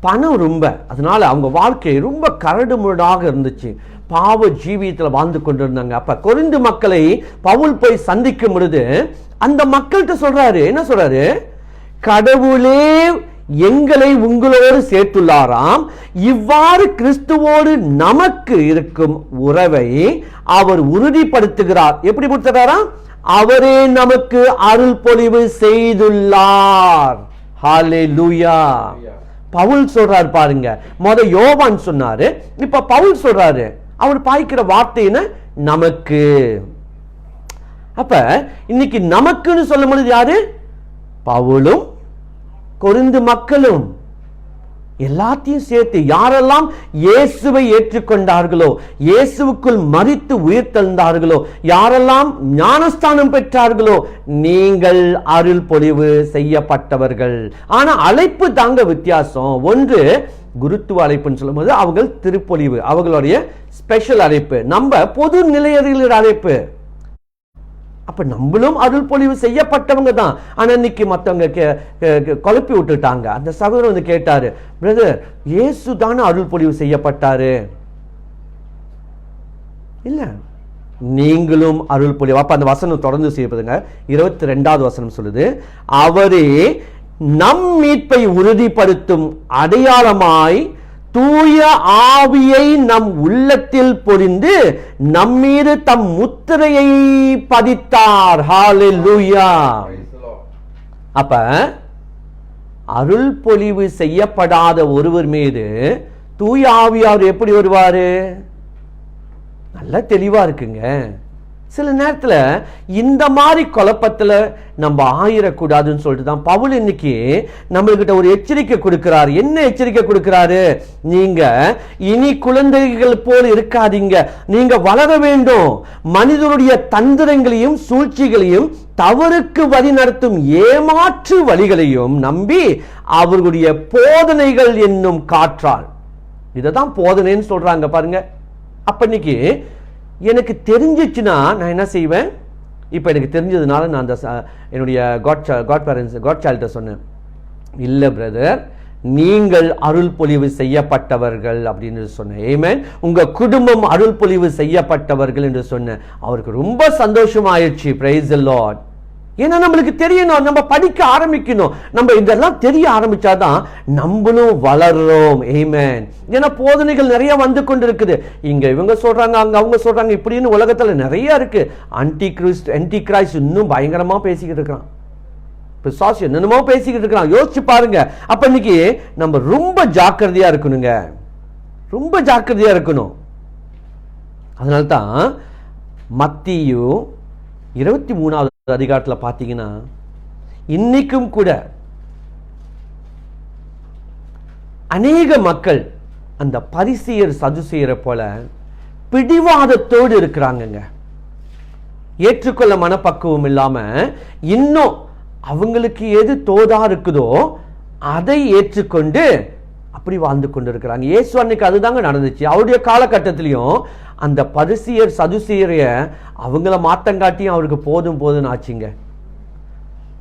பணம் ரொம்ப, அதனால அவங்க வாழ்க்கை ரொம்ப கரடுமுரடாக இருந்துச்சு. பாவ ஜீவியத்தில் வாழ்ந்து கொண்டிருந்தாங்க. அப்ப கொரிந்து மக்களை பவுல் போய் சந்திக்கும் பொழுது அந்த மக்கள்கிட்ட சொல்றாரு, என்ன சொல்றாரு? கடவுளே எங்களை உங்களோடு சேர்த்துள்ளாராம். இவ்வாறு கிறிஸ்துவோடு நமக்கு இருக்கும் உறவை அவர் உறுதிப்படுத்துகிறார். எப்படி கொடுத்துறாராம்? அவரே நமக்கு அருள் பொழிவு செய்துள்ளார். ஹல்லேலூயா. பவுல் சொல்றாரு பாருங்க. யோவான் சொன்னாரு, இப்ப பவுல் சொல்றாரு. அவர் பாய்க்கிற வார்த்தை என்ன? நமக்கு. அப்ப இன்னைக்கு நமக்குன்னு சொல்லும் பொழுது யாரு? பவுலும் கொரிந்து மக்களும் எல்லாத்தையும் சேர்த்து யாரெல்லாம் இயேசுவை ஏற்றுக்கொண்டார்களோ, இயேசுவுக்குள் மரித்து உயிர் தந்தார்களோ, யாரெல்லாம் ஞானஸ்தானம் பெற்றார்களோ, நீங்கள் அருள் பொழிவு செய்யப்பட்டவர்கள். ஆனா அழைப்பு தாங்க வித்தியாசம். ஒன்று குருத்துவ அழைப்புன்னு சொல்லும் போது அவங்க திருப்பொழிவு, அவங்களுடைய ஸ்பெஷல் அழைப்பு. நம்ம பொது நிலையறிஞர் அழைப்பு. அப்ப நம்மளும் அருள் பொழிவு செய்யப்பட்டவங்க தான். ஆனா இன்னைக்கு மற்றவங்க குழப்பி விட்டுட்டாங்க. அந்த சகோதரர் வந்து கேட்டாரு, பிரதர் இயேசு தானே அருள் பொழிவு செய்யப்பட்டாரு? இல்ல, நீங்களும் அருள் பொழிவு. அப்ப அந்த வசனம் தொடர்ந்து செய்யப்படுங்க. 22வது வசனம் சொல்லுது, அவரே நம் மீட்பை உறுதிப்படுத்தும் அடையாளமாய் தூய ஆவியை நம் உள்ளத்தில் பொழிந்து நம்மீது தம் முத்திரையை பதித்தார். ஹல்லேலூயா. அப்ப அருள் பொழிவு செய்யப்படாத ஒருவர் மீது தூய ஆவியார் எப்படி வருவாரு? நல்ல தெளிவா இருக்குங்க. சில நேரத்துல இந்த மாதிரி குழப்பத்துல நம்ம ஆயிடக்கூடாதுன்னு சொல்லிட்டு தான் பவுல் இன்னைக்கு நம்மள்கிட்ட ஒரு எச்சரிக்கை கொடுக்கிறார். என்ன எச்சரிக்கை கொடுக்கிறாரு? நீங்க இனி குழந்தைகள் போல் இருக்காதீங்க, நீங்க வளர வேண்டும். மனிதனுடைய தந்திரங்களையும் சூழ்ச்சிகளையும் தவறுக்கு வழி நடத்தும் ஏமாற்று வழிகளையும் நம்பி அவர்களுடைய போதனைகள் என்னும் காற்றால், இததான் போதனைன்னு சொல்றாங்க பாருங்க. அப்ப இன்னைக்கு எனக்கு தெரிஞ்சிச்சுன்னா நான் என்ன செய்வேன்? இப்போ எனக்கு தெரிஞ்சதுனால நான் அந்த என்னுடைய காட் சைல்ட்ட சொன்னேன், இல்லை பிரதர் நீங்கள் அருள் பொழிவு செய்யப்பட்டவர்கள் அப்படின்னு சொன்னேன். ஆமென். உங்க குடும்பம் அருள் பொழிவு செய்யப்பட்டவர்கள் என்று சொன்னேன். அவருக்கு ரொம்ப சந்தோஷமாயிடுச்சு. Price the Lord. ஏன்னா நம்மளுக்கு தெரியணும், நம்ம படிக்க ஆரம்பிக்கணும். நம்ம இதெல்லாம் தெரிய ஆரம்பிச்சாதான் நம்மளும் வளர்றோம். ஆமென். ஏன்னா போதனைகள் நிறைய வந்து கொண்டு இருக்குது. இங்க இவங்க சொல்றாங்க, அங்க அவங்க சொல்றாங்க, இப்படின்னு உலகத்துல நிறைய இருக்கு. ஆன்டி கிரைஸ்ட் இன்னும் பயங்கரமா பேசிக்கிட்டு இருக்கான். பிசாசு என்னென்னமோ பேசிக்கிட்டு இருக்கான். யோசிச்சு பாருங்க. அப்ப இன்னைக்கு நம்ம ரொம்ப ஜாக்கிரதையா இருக்கணுங்க, ரொம்ப ஜாக்கிரதையா இருக்கணும். அதனால்தான் மத்தேயு 23வது அதிகாரத்தில் பார்த்தீங்கன்னா இன்னைக்கும் கூட அநேக மக்கள் அந்த பரிசேயர் சதுசேயரை போல பிடிவாதத்தோடு இருக்கிறாங்கங்க. ஏற்றுக்கொள்ள மனப்பக்குவம் இல்லாம இன்னும் அவங்களுக்கு எது தோதா இருக்குதோ அதை ஏற்றுக்கொண்டு அப்படி வாழ்ந்து கொண்டு இருக்கிறாங்க. இயேசு அன்னைக்கு அதுதாங்க நடந்துச்சு. அவருடைய காலகட்டத்திலையும் அந்த பரிசேயர் சதுசேயரைய அவங்கள மாத்தங்காட்டியும் அவருக்கு போதும் போதுன்னு ஆச்சுங்க.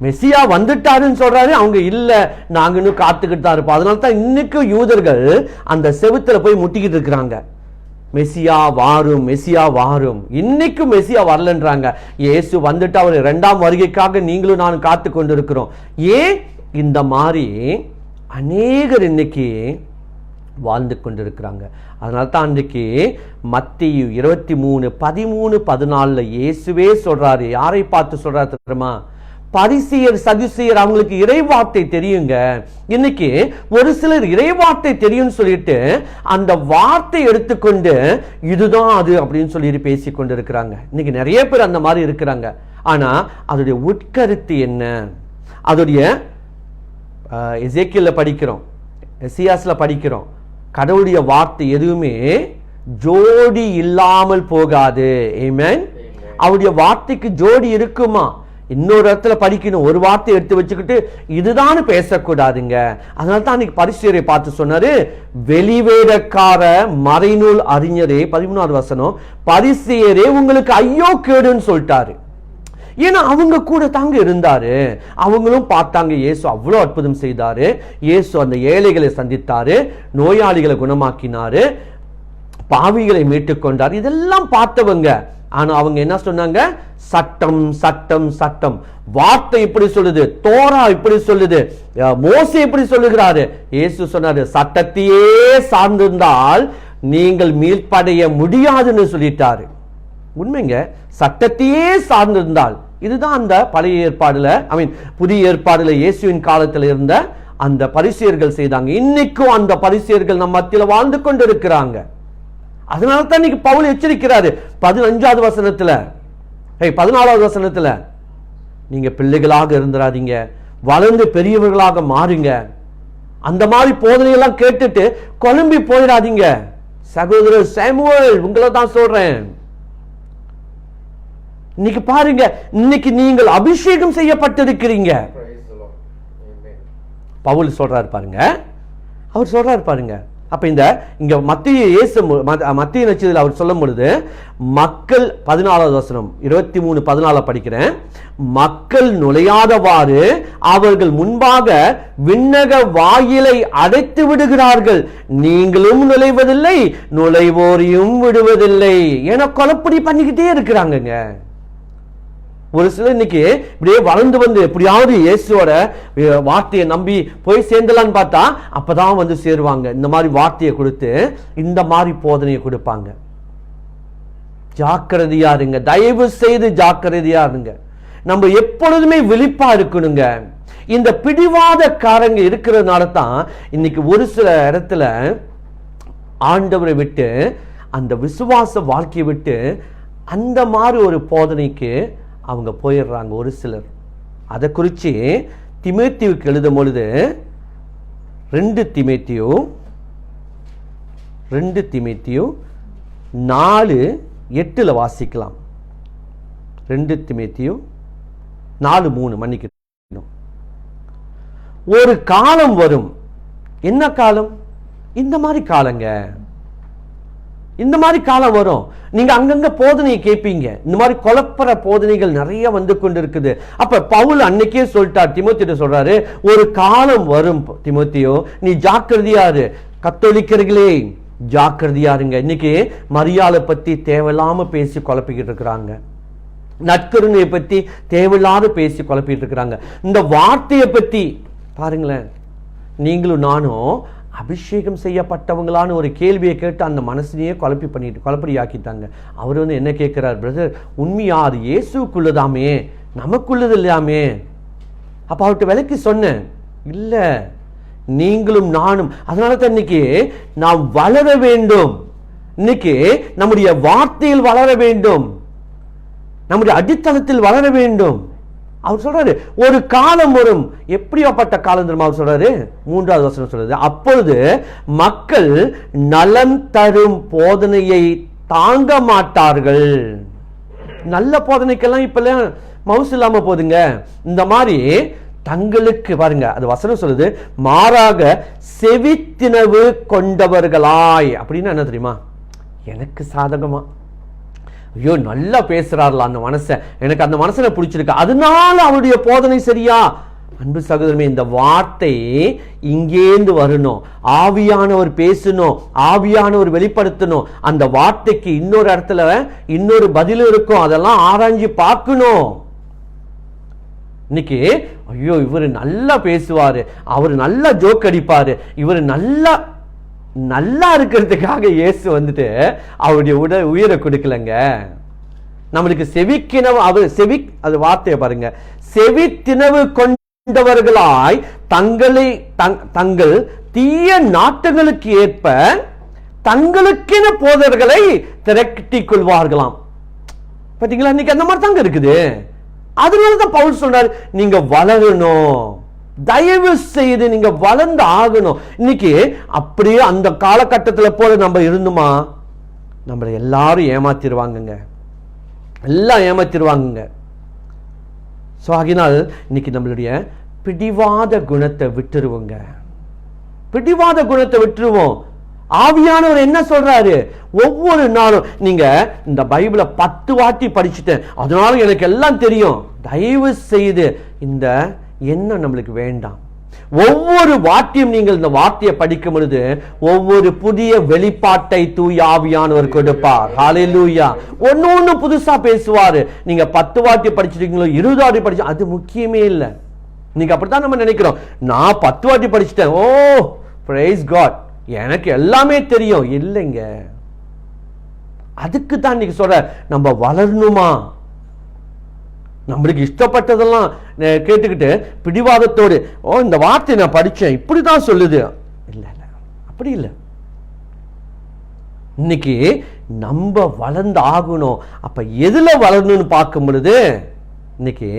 மெசியா வந்துட்டாருன்னு சொல்றாரு, அவங்க இல்ல நாங்க இன்னும் காத்துக்கிட்டு தான் இருப்போம். அதனால தான் இன்னைக்கும் யூதர்கள் அந்த செவுத்துல போய் முட்டிக்கிட்டு இருக்கிறாங்க. மெசியா வாரும், மெசியா வாரும். இன்னைக்கும் மெசியா வரலன்றாங்க. இயேசு வந்துட்டு அவர் 2ஆம் வருகைக்காக நீங்களும் நான் காத்து கொண்டு இருக்கிறோம். ஏன் இந்த மாதிரி அநேகர் இன்னைக்கு வாழ்ந்து கொண்டிருக்கிறாங்க? அதனால தான் அன்றைக்கு மத்தேயு 23:13-14 இயேசுவே சொல்றாரு. யாரை பார்த்து சொல்றாரு தெரியுமா? பரிசேயர் சதுசேயர் அவங்களுக்கு இறைவார்த்தை தெரியுங்க. இன்னைக்கு ஒரு சிலர் இறைவார்த்தை தெரியும்னு சொல்லிட்டு அந்த வார்த்தை எடுத்துக்கொண்டு இதுதான் அது அப்படின்னு சொல்லிட்டு பேசி கொண்டு இருக்கிறாங்க. இன்னைக்கு நிறைய பேர் அந்த மாதிரி இருக்கிறாங்க. ஆனா அதோடைய உட்கருத்து என்ன? அதோடைய எசேக்கியேல்ல படிக்கிறோம், எசேக்கியேல்ல படிக்கிறோம், கடவுளுடைய வார்த்தை எதுவுமே ஜோடி இல்லாமல் போகாது. ஆமென். அவருடைய வார்த்தைக்கு ஜோடி இருக்குமா? இன்னொரு இடத்துல படிக்கணும், ஒரு வார்த்தை எடுத்து வச்சுக்கிட்டு இதுதான் பேசக்கூடாதுங்க. அதனால தான் அன்னைக்கு பரிசேயரை பார்த்து சொன்னாரு, வெளிவேடக்கார மறைநூல் அறிஞரே, 13வது வசனம், பரிசேயரே உங்களுக்கு ஐயோ கேடுன்னு சொல்லிட்டாரு. ஏன்னா அவங்க கூட தாங்க இருந்தாரு, அவங்களும் பார்த்தாங்க இயேசு அவ்வளவு அற்புதம் செய்தாரு, இயேசு அந்த ஏழைகளை சந்தித்தாரு, நோயாளிகளை குணமாக்கினாரு, பாவிகளை மீட்டுக் கொண்டார், இதெல்லாம் பார்த்தவங்க. ஆனா அவங்க என்ன சொன்னாங்க? சட்டம் சட்டம் சட்டம். வார்த்தை இப்படி சொல்லுது, தோரா இப்படி சொல்லுது, மோசே இப்படி சொல்லுகிறாரு. இயேசு சொன்னாரு, சட்டத்தையே சார்ந்திருந்தால் நீங்கள் மீள்படைய முடியாதுன்னு சொல்லிட்டாரு. உண்மைங்க, சட்டத்தையே சார்ந்திருந்தால். இதுதான் அந்த பழைய ஏற்பாடுல, புதிய ஏற்பாடுல இயேசுவின் காலத்துல இருந்த அந்த பரிசேயர்கள் செய்தாங்க. இன்னைக்கும் அந்த பரிசேயர்கள் நம்ம மத்தியில வாழ்ந்து கொண்டு இருக்கிறாங்க. அதனால தான் இன்னைக்கு பவுல் எச்சரிக்கிறாரு 15வது வசனத்துல, 14வது வசனத்துல, நீங்க பிள்ளைகளாக இருந்துராதீங்க, வளர்ந்து பெரியவர்களாக மாறுங்க. அந்த மாதிரி போதனையெல்லாம் கேட்டுட்டு குழம்பி போயிடாதீங்க. சகோதரர் சாமுவேல், உங்களை தான் சொல்றேன். இன்னைக்கு பாருங்க, இன்னைக்கு நீங்கள் அபிஷேகம் செய்யப்பட்டிருக்கிறீங்க. பவுல் சொல்றாரு பாருங்க, அவர் சொல்றாரு பாருங்க. அப்ப இங்க மத்திய நட்சத்திரத்தில் அவர் சொல்லும் பொழுது, மக்கள் 14வது வசனம் 23:14 படிக்கிறேன். மக்கள் நுழையாதவாறு அவர்கள் முன்பாக விண்ணக வாயிலை அடைத்து விடுகிறார்கள், நீங்களும் நுழைவதில்லை, நுழைவோரையும் விடுவதில்லை. ஏன்னா கொலைப்படி பண்ணிக்கிட்டே இருக்கிறாங்க. ஒரு சிலர் இன்னைக்கு இப்படியே வளர்ந்து வந்து எப்படியாவது இயேசுவோட வார்த்தையை நம்பி போய் சேர்ந்தலான்னு பார்த்தா அப்பதான் வந்து சேருவாங்க. இந்த மாதிரி வார்த்தையை கொடுத்து இந்த மாதிரி போதனையை கொடுப்பாங்க. ஜாக்கிரதையா இருங்க, தயவு செய்து ஜாக்கிரதையா இருங்க. நம்ம எப்பொழுதுமே விழிப்பா இருக்கணுங்க. இந்த பிடிவாதக்காரங்க இருக்கிறதுனால தான் இன்னைக்கு ஒரு சில இடத்துல ஆண்டவரை விட்டு, அந்த விசுவாச வாழ்க்கையை விட்டு அந்த மாதிரி ஒரு போதனைக்கு அவங்க போயிடுறாங்க ஒரு சிலர். அதை குறித்து தீமோத்தேயுவுக்கு எழுதும் பொழுது 2 தீமோத்தேயு 4:8 வாசிக்கலாம். 2 தீமோத்தேயு 4:3 மன்னிக்கணும். ஒரு காலம் வரும். என்ன காலம்? இந்த மாதிரி காலங்க. இந்த மாதிரி காலம் வரும். நீங்க அங்கங்க போதனையை கேட்பீங்க. இந்த மாதிரி குழப்பற போதனைகள் நிறைய வந்து கொண்டு இருக்குது. அப்ப பவுல் அன்னைக்கே சொல்லிட்டார், தீமோத்தேயுட்ட சொல்றாரு, ஒரு காலம் வரும் தீமோத்தேயு, நீ ஜாக்கிரதையாரு. கத்தோலிக்கர்களே ஜாக்கிரதையாருங்க. இன்னைக்கு மரியாதை பத்தி தேவையில்லாம பேசி குழப்பிக்கிட்டு இருக்கிறாங்க. நற்கருணையை பத்தி தேவையில்லாத பேசி குழப்பிட்டு இருக்கிறாங்க. இந்த வார்த்தையை பத்தி பாருங்களேன். நீங்களும் நானும் அபிஷேகம் செய்யப்பட்டவங்களான ஒரு கேள்வியை கேட்டு அந்த மனசுலயே குழப்படி ஆக்கிட்டாங்க. அவர் வந்து என்ன கேட்கிறார்? பிரதர், உண்மையா அது இயேசுக்குள்ளதாமே, நமக்குள்ளது இல்லாமே? அப்ப அவர்கிட்ட விலைக்கு சொன்னேன், இல்ல நீங்களும் நானும். அதனால தான் இன்னைக்கு நாம் வளர வேண்டும். இன்னைக்கு நம்முடைய வார்த்தையில் வளர வேண்டும், நம்முடைய அடித்தளத்தில் வளர வேண்டும். அவர் சொல்றாரு, ஒரு காலம் வரும். எப்படியாப்பட்ட காலம் தெரியுமா அவர் சொல்றாரு? 3வது வசனம் சொல்றது, அப்பொழுது மக்கள் நலம் தரும் போதனையை தாங்க மாட்டார்கள். நல்ல போதனைக்கெல்லாம் இப்பெல்லாம் மவுசு இல்லாம போதுங்க. இந்த மாதிரி தங்களுக்கு பாருங்க, அது வசனம் சொல்லுது, மாறாக செவித்தினவு கொண்டவர்களாய். அப்படின்னா என்ன தெரியுமா? எனக்கு சாதகமா, ஐயோ நல்லா பேசுறாருல அந்த மனசை, எனக்கு அந்த மனசனை பிடிச்சிருக்கு, அதனால அவருடைய போதனை சரியா? அன்பு சகோதரமே, இந்த வார்த்தை இங்கேந்து வரணும். ஆவியானவர் பேசணும், ஆவியானவர் வெளிப்படுத்தணும். அந்த வார்த்தைக்கு இன்னொரு இடத்துல இன்னொரு பதில் இருக்கும். அதெல்லாம் ஆராய்ச்சி பார்க்கணும். இன்னைக்கு ஐயோ இவரு நல்லா பேசுவாரு, அவரு நல்லா ஜோக் அடிப்பாரு, இவரு நல்லா இருக்கிறதுக்காக இயேசு வந்துட்டு அவருடைய உயிரை கொடுக்கலங்க. நம்மளுக்கு செவிக்கினவு, அவர் அது வார்த்தையை பாருங்க, செவித்தினவு கொண்டவர்களாய் தங்கள் தீய நாட்டங்களுக்கு ஏற்ப தங்களுக்கென போதர்களை திரட்டிக் கொள்வார்களாம். பாத்தீங்களா? இன்னைக்கு அந்த மாதிரி தாங்க இருக்குது. அதனாலதான் பவுல் சொல்றாரு, நீங்க வளரணும், தயவு செய்து நீங்க வளர்ந்து ஆகணும். இன்னைக்கு அப்படியே அந்த காலகட்டத்தில் போல நம்ம இருந்துமா, நம்மளை எல்லாரும் ஏமாத்திடுவாங்க. எல்லாம் ஏமாத்திடுவாங்க. ஸோ ஆகினால் இன்னைக்கு நம்மளுடைய பிடிவாத குணத்தை விட்டுருவோங்க. பிடிவாத குணத்தை விட்டுருவோம். ஆவியானவர் என்ன சொல்றாரு? ஒவ்வொரு நாளும் நீங்க இந்த பைபிளை 10 வாட்டி படிச்சுட்டேன், அதனால எனக்கு எல்லாம் தெரியும். தயவு செய்து இந்த எண்ணம் நம்மளுக்கு வேண்டாம். ஒவ்வொரு வாட்டியும் நீங்கள் இந்த வார்த்தையை படிக்கும் பொழுது ஒவ்வொரு புதிய வெளிப்பாட்டை தூய ஆவியானவர் கொடுப்பார். ஹல்லேலூயா. ஒன்னு புதுசா பேசுவாரு. நீங்க 10 வாட்டி படிச்சிருக்கீங்களோ 20 வாட்டி படிச்சு அது முக்கியமே இல்லை. நீங்க அப்படித்தான் நம்ம நினைக்கிறோம். நான் 10 வாட்டி படிச்சுட்டேன், ஓ பிரைஸ் காட், எனக்கு எல்லாமே தெரியும். இல்லைங்க. அதுக்கு தான் நீங்க சொல்ற நம்ம வளரணுமா? நம்மளுக்கு இஷ்டப்பட்டதெல்லாம் கேட்டுக்கிட்டு பிடிவாதத்தோடு இந்த வார்த்தை நான் படிச்சேன் இப்படிதான் சொல்லுது. இல்ல இல்ல, அப்படி இல்லை. இன்னைக்கு நம்ம வளர்ந்து ஆகணும். அப்ப எதுல வளரணும்னு பார்க்கும் பொழுது இன்னைக்கு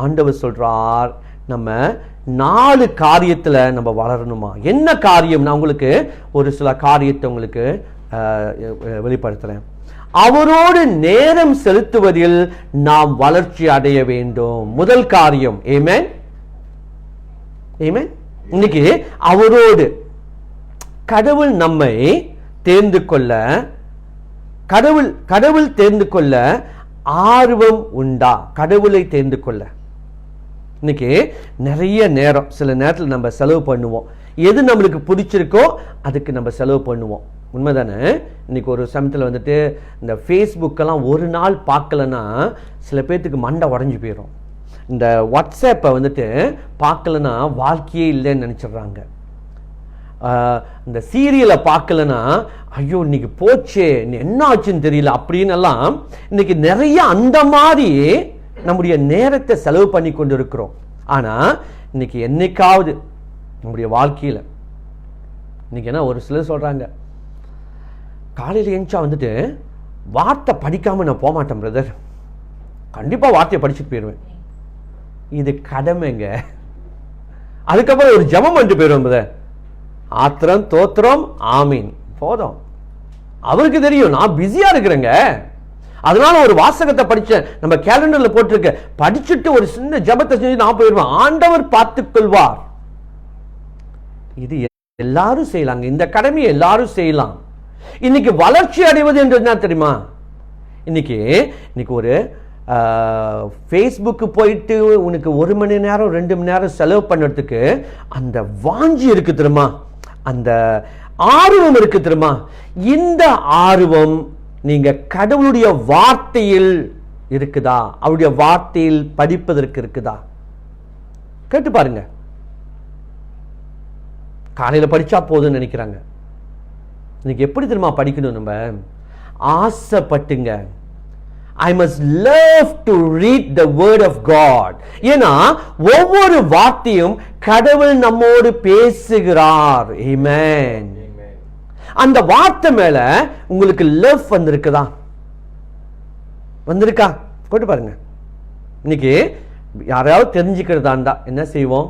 ஆண்டவர் சொல்றார், நம்ம 4 காரியத்துல நம்ம வளரணுமா. என்ன காரியம்? நான் உங்களுக்கு ஒரு சில காரியத்தை உங்களுக்கு வெளிப்படுத்துறேன். அவரோடு நேரம் செலுத்துவதில் நாம் வளர்ச்சி அடைய வேண்டும். முதல் காரியம். ஆமென், ஆமென். இன்னைக்கு அவரோடு கடவுள் நம்மை தேர்ந்து கொள்ள, கடவுள் தேர்ந்து கொள்ள ஆர்வம் உண்டா? கடவுளை தேர்ந்து கொள்ள இன்னைக்கு நிறைய நேரம், சில நேரத்தில் நம்ம செலவு பண்ணுவோம். எது நம்மளுக்கு பிடிச்சிருக்கோ அதுக்கு நம்ம செலவு பண்ணுவோம். உண்மைதானே? இன்னைக்கு ஒரு சமயத்தில் வந்துட்டு இந்த ஃபேஸ்புக்கெல்லாம் ஒரு நாள் பார்க்கலன்னா சில பேர்த்துக்கு மண்டை உடஞ்சி போயிடும். இந்த வாட்ஸ்அப்பை வந்துட்டு பார்க்கலன்னா வாழ்க்கையே இல்லைன்னு நினச்சிடுறாங்க. இந்த சீரியலை பார்க்கலன்னா ஐயோ இன்னைக்கு போச்சே, என்ன ஆச்சுன்னு தெரியல அப்படின்னு எல்லாம் இன்னைக்கு நிறைய அந்த மாதிரி நம்முடைய நேரத்தை செலவு பண்ணி கொண்டு இருக்கிறோம். ஆனா இன்னைக்கு என்னைக்காவது நம்முடைய வாழ்க்கையில இன்னைக்கு என்ன ஒரு சிலர் சொல்றாங்க, காலையில் எழுந்தா வந்துட்டு வார்த்தை படிக்காம நான் போக மாட்டேன் பிரதர், கண்டிப்பா வார்த்தையை படிச்சுட்டு போயிடுவேன். இது கடமைங்க. அதுக்கப்புறம் ஒரு ஜெபம் பண்ணிட்டு போயிடுவேன் பிரதர், ஆத்திரம் தோத்திரம் ஆமீன் போதும். அவருக்கு தெரியும் நான் பிஸியா இருக்கிறேங்க, அதனால ஒரு வாசகத்தை படிச்சேன், நம்ம கேலண்டர்ல போட்டிருக்க, படிச்சுட்டு ஒரு சின்ன ஜெபத்தை செஞ்சு நான் போயிடுவேன், ஆண்டவர் பார்த்துக் கொள்வார். இது எல்லாரும் செய்யலாங்க. இந்த கடமையை எல்லாரும் செய்யலாம். இன்னைக்கு வளர்ச்சி அடைவது என்று என்ன தெரியுமா? இன்னைக்கு ஒரு ஃபேஸ்புக்கு போயிட்டு உனக்கு 1 மணி நேரம் 2 மணி நேரம் செலவு பண்ணுறதுக்கு அந்த வாஞ்சி இருக்கு தெரியுமா, அந்த ஆர்வம் இருக்கு தெரியுமா? இந்த ஆர்வம் நீங்க கடவுளுடைய வார்த்தையில் இருக்குதா? அவருடைய வார்த்தையில் படிப்பதற்கு இருக்குதா? கேட்டு பாருங்க. காலையில படிச்சா போதும்னு நினைக்கிறாங்க. இன்னைக்கு எப்படி தெரியுமா படிக்கணும்? நம்ம ஆசைப்பட்டுங்க. I must love to read the word of God. ஏன்னா ஒவ்வொரு வார்த்தையும் கடவுள் நம்மோடு பேசுகிறார். Amen. அந்த வார்த்தை மேல உங்களுக்கு லவ் வந்திருக்குதா? வந்திருக்கா? போட்டு பாருங்க. இன்னைக்கு யாராவது தெரிஞ்சுக்கிறதா இருந்தா என்ன செய்வோம்?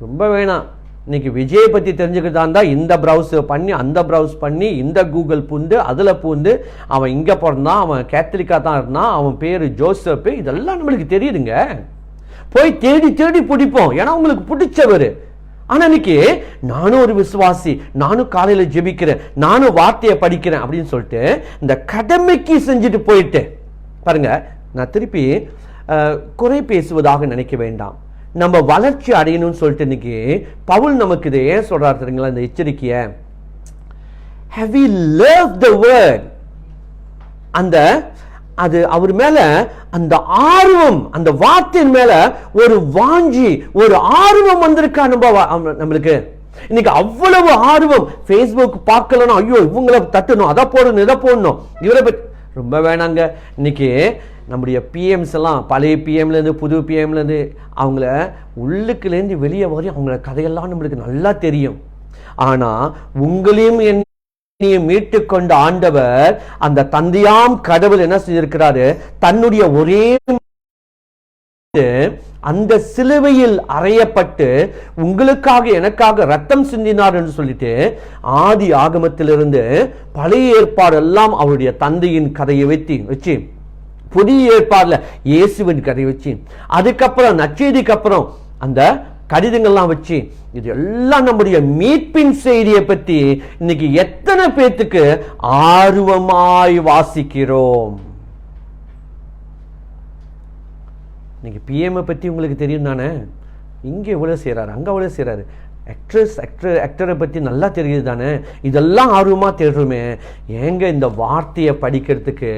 ரொம்ப வேணாம். இன்னைக்கு விஜய் பத்தி தெரிஞ்சுக்கிறதா இருந்தா இந்த ப்ரௌஸ் பண்ணி அந்த ப்ரௌஸ் பண்ணி இந்த கூகுள் பூந்து அதுல பூந்து அவன் இங்க பிறந்தான், அவன் கேத்தலிக்கா தான் இருந்தான், அவன் பேரு ஜோசப், இதெல்லாம் நம்மளுக்கு தெரியுதுங்க. போய் தேடி தேடி பிடிப்போம், ஏன்னா உங்களுக்கு பிடிச்சவர். ஆனா இன்னைக்கு நானும் ஒரு விசுவாசி, நானும் காலையில ஜெபிக்கிறேன், நானும் வார்த்தையை படிக்கிறேன் அப்படின்னு சொல்லிட்டு இந்த கடமைக்கு செஞ்சுட்டு போயிட்டு பாருங்க. நான் திருப்பி குறை பேசுவதாக நினைக்க வேண்டாம். நம்ம வளர்ச்சி அடையணும்னு சொல்லிட்டு இன்னைக்கு பவுல் நமக்கு இதை ஏன் சொல்றாரு தெரியுங்களா? இந்த எச்சரிக்கைய, have we loved the word, அது அவர் மேல அந்த ஆர்வம், அந்த வார்த்தையின் மேல ஒரு வாஞ்சி, ஒரு ஆர்வம் வந்திருக்கா நம்மளுக்கு? இன்னைக்கு அவ்வளவு ஆர்வம். Facebook பார்க்கலன்னா ஐயோ இவங்களை தட்டணும், அதை போடணும், இதை போடணும், இவரை பற்றி ரொம்ப வேணாங்க. இன்னைக்கு நம்முடைய பிஎம்ஸ் எல்லாம் பழைய பிஎம்லேருந்து புது பிஎம்லேருந்து அவங்கள உள்ளுக்குலேருந்து வெளியே வரையும் அவங்கள கதையெல்லாம் நம்மளுக்கு நல்லா தெரியும். ஆனால் உங்களையும் என்னையும் மீட்டு கொண்ட ஆண்டவர், அந்த தந்தையாம் கடவுள் என்ன செஞ்சிருக்கிறாரு? தன்னுடைய ஒரே அந்த சிலுவையில் அறையப்பட்டு உங்களுக்காக எனக்காக ரத்தம் சிந்தினார் என்று சொல்லிட்டு ஆதி ஆகமத்திலிருந்து பழைய ஏற்பாடு எல்லாம் அவருடைய தந்தையின் கதையை வச்சு புதிய ஏற்பாடுல இயேசுவின் கதை வச்சு, அதுக்கப்புறம் நற்செய்திக்கு அப்புறம் அந்த கடிதங்கள்லாம் வச்சு, இது எல்லாம் நம்முடைய மீட்பின் செய்தியை பற்றி இன்னைக்கு எத்தனை பேத்துக்கு ஆர்வமாய் வாசிக்கிறோம்? இன்னைக்கு பிஎம் பற்றி உங்களுக்கு தெரியும் தானே? இங்கே எவ்வளோ செய்கிறாரு, அங்கே எவ்வளோ செய்கிறாரு. ஆக்டரை பற்றி நல்லா தெரியுது தானே? இதெல்லாம் ஆர்வமாக தேடுறோமே. ஏங்க இந்த வார்த்தையை படிக்கிறதுக்கு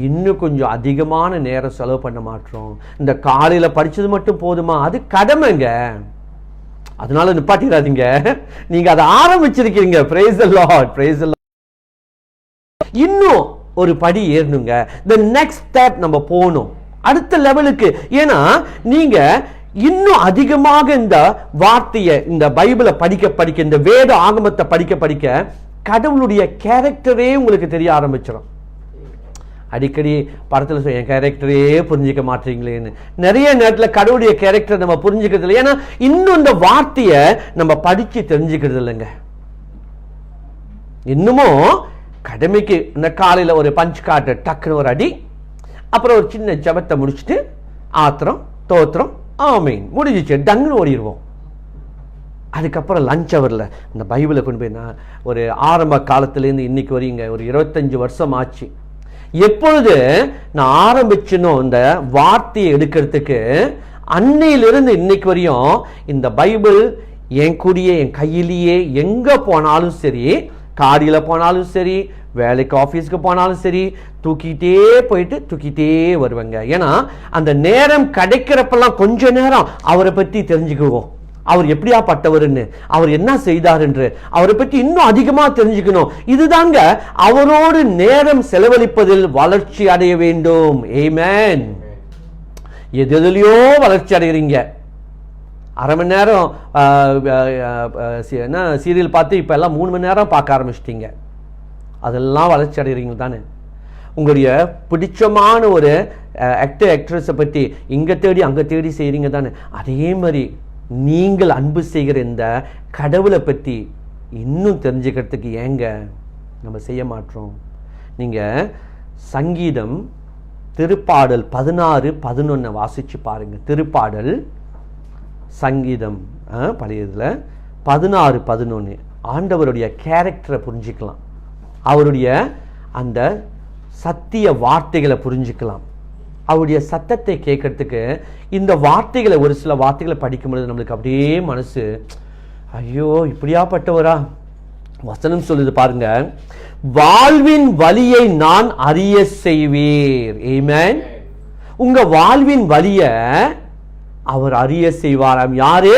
இன்னும் கொஞ்சம் அதிகமான நேரம் செலவு பண்ண மாட்டோம்? இந்த காலையில் படித்தது மட்டும் போதுமா? அது கடமைங்க. அதனால நிப்பாட்டிடாதீங்க. நீங்கள் அதை ஆரம்பிச்சிருக்கீங்க. Praise the Lord, praise the Lord. இன்னும் ஒரு படி ஏறணுங்க. the next step நம்ம போகணும், அடுத்த லெவலுக்கு. ஏன்னா நீங்க இன்னும் அதிகமாக இந்த வார்த்தையை, இந்த பைபிளை படிக்க படிக்க, இந்த வேத ஆகமத்தை படிக்க படிக்க கடவுளுடைய கேரக்டரே உங்களுக்கு தெரிய ஆரம்பிச்சிடும். அடிக்கடி படத்தில் சொல்ல, என் கேரக்டரே புரிஞ்சிக்க மாட்டீங்களேன்னு. நிறைய நேரத்தில் கடவுளுடைய கேரக்டர் நம்ம புரிஞ்சுக்கிறது இல்லை. ஏன்னா இன்னும் இந்த வார்த்தையை நம்ம படிச்சு தெரிஞ்சுக்கிறது இல்லைங்க. இன்னமும் கடமைக்கு இந்த காலையில் ஒரு பஞ்ச் காட்டு, டக்குன்னு ஒரு அடி, அப்புறம் ஒரு சின்ன ஜபத்தை முடிச்சுட்டு ஆத்திரம் தோத்திரம் ஆமீன் முடிஞ்சிச்சு, டங்குன்னு ஓடிடுவோம். அதுக்கப்புறம் லஞ்ச் அவரில் இந்த பைபிளை கொண்டு போய், நான் ஒரு ஆரம்ப காலத்துலேருந்து இன்னைக்கு வரீங்க ஒரு 25 வருஷம் ஆச்சு. எப்பொழுது நான் ஆரம்பிச்சனோ இந்த வார்த்தையை எடுக்கிறதுக்கு, அன்னையிலிருந்து இன்னைக்கு வரையும் இந்த பைபிள் என் கூடிய என் கையிலேயே, எங்கே போனாலும் சரி, காடியில் போனாலும் சரி, வேலைக்கு ஆஃபீஸ்க்கு போனாலும் சரி, தூக்கிட்டே போயிட்டு தூக்கிட்டே வருவேங்க. ஏன்னா அந்த நேரம் கிடைக்கிறப்பெல்லாம் கொஞ்ச நேரம் அவரை பற்றி தெரிஞ்சுக்குவோம். அவர் எப்படியாப்பட்டவர்னு, அவர் என்ன செய்தார் என்று அவரை பற்றி இன்னும் அதிகமா தெரிஞ்சுக்கணும். இதுதாங்க அவரோடு நேரம் செலவழிப்பதில் வளர்ச்சி அடைய வேண்டும். ஆமென். எதுலையோ வளர்ச்சி அடைகிறீங்க. அரை மணி நேரம் சீரியல் பார்த்து இப்போ எல்லாம் 3 மணி நேரம் பார்க்க ஆரம்பிச்சிட்டீங்க. அதெல்லாம் வளர்ச்சி அடைகிறீங்க தானே? உங்களுடைய பிடிச்சமான ஒரு ஆக்ட்ரஸை பற்றி இங்கே தேடி அங்கே தேடி செய்கிறீங்க தானே? அதே மாதிரி நீங்கள் அன்பு செய்கிற இந்த கடவுளை பற்றி இன்னும் தெரிஞ்சுக்கிறதுக்கு ஏங்க நம்ம செய்ய மாட்டோம்? நீங்கள் சங்கீதம் திருப்பாடல் 16:11 வாசிச்சு பாருங்க. திருப்பாடல் சங்கீதம் பழையதில் 16:11 ஆண்டவருடைய கேரக்டரை புரிஞ்சுக்கலாம், அவருடைய அந்த சத்திய வார்த்தைகளை புரிஞ்சுக்கலாம். அவருடைய சத்தத்தை கேட்கறதுக்கு இந்த வார்த்தைகளை, ஒரு சில வார்த்தைகளை படிக்கும்பொழுது நம்மளுக்கு அப்படியே மனசு, ஐயோ இப்படியாப்பட்டவரா? வசனம் சொல்லுது பாருங்க, வாழ்வின் வழியை நான் அறிய செய்வீர். ஆமென். உங்க வாழ்வின் வழிய அவர் அறிய செய்வாராம். யாரு?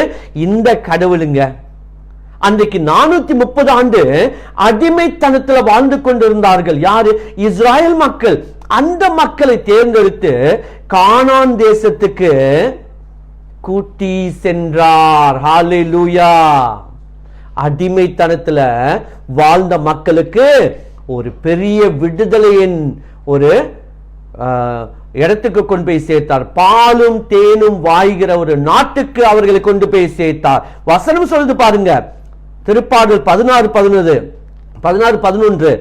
இந்த கடவுளுங்க. அன்றைக்கு 430 ஆண்டு அடிமைத்தனத்தில் வாழ்ந்து கொண்டிருந்தார்கள். யாரு? இஸ்ராயல் மக்கள். அந்த மக்களை தேர்ந்தெடுத்து கானான் தேசத்துக்கு கூட்டி சென்றார். ஹல்லேலூயா. அடிமைத்தனத்துல வாழ்ந்த மக்களுக்கு ஒரு பெரிய விடுதலையின் ஒரு இடத்துக்கு கொண்டு போய் சேர்த்தார். பாலும் தேனும் வாய்கிற ஒரு நாட்டுக்கு அவர்களை கொண்டு போய் சேர்த்தார். வசனம் சொல்லுது பாருங்க, திருப்பாடல் 16:11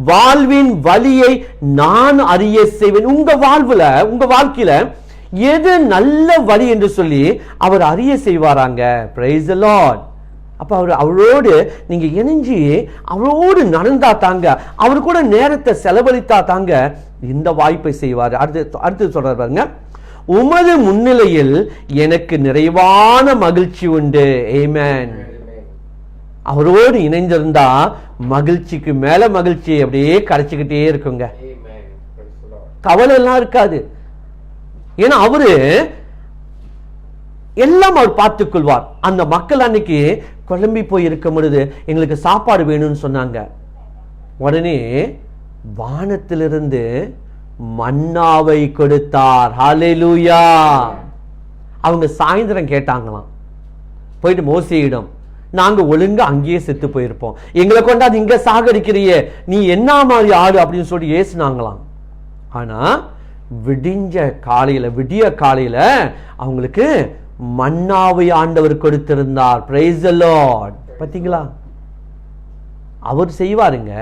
வாழ்வின் வழியை நான் அறிய செய்வேன். உங்க வாழ்வுல, உங்க வாழ்க்கையில எது நல்ல வழி என்று சொல்லி அவர் அறிய செய்வாராங்க. Price the Lord. அப்ப அவரோடு நீங்க இணைஞ்சி அவரோடு நடந்தா தாங்க, அவர் கூட நேரத்தை செலவழித்தா தாங்க இந்த வாய்ப்பை செய்வார். அடுத்து சொல்றாரு பாருங்க, உமது முன்னிலையில் எனக்கு நிறைவான மகிழ்ச்சி உண்டு. ஆமென். அவரோடு இணைந்திருந்தா மகிழ்ச்சிக்கு மேல மகிழ்ச்சி அப்படியே கிடைச்சிக்கிட்டே இருக்குங்க. கவலை எல்லாம் இருக்காது. ஏன்னா அவரு எல்லாம் அவர் பார்த்துக் கொள்வார். அந்த மக்கள் அன்னைக்கு குழம்பி போய் இருக்கும் பொழுது எங்களுக்கு சாப்பாடு வேணும்னு சொன்னாங்க. உடனே வானத்திலிருந்து மன்னாவை கொடுத்தார். ஹல்லேலூயா. அவங்க சாயந்தரம் கேட்டாங்களாம், போயிட்டு மோசேயிடம், நாங்க ஒழுங்கா அங்கேயே செத்து போயிருப்போம், எங்களை கொண்டாது இங்க சாகடிக்கிறியே, நீ என்ன மாதிரி ஆடு அப்படின்னு சொல்லி ஏசுனாங்களாம். ஆனா விடிய காலையில அவங்களுக்கு மன்னாவை ஆண்டவர் கொடுத்திருந்தார். Price the Lord. பாத்தீங்களா? அவர் செய்வாருங்க.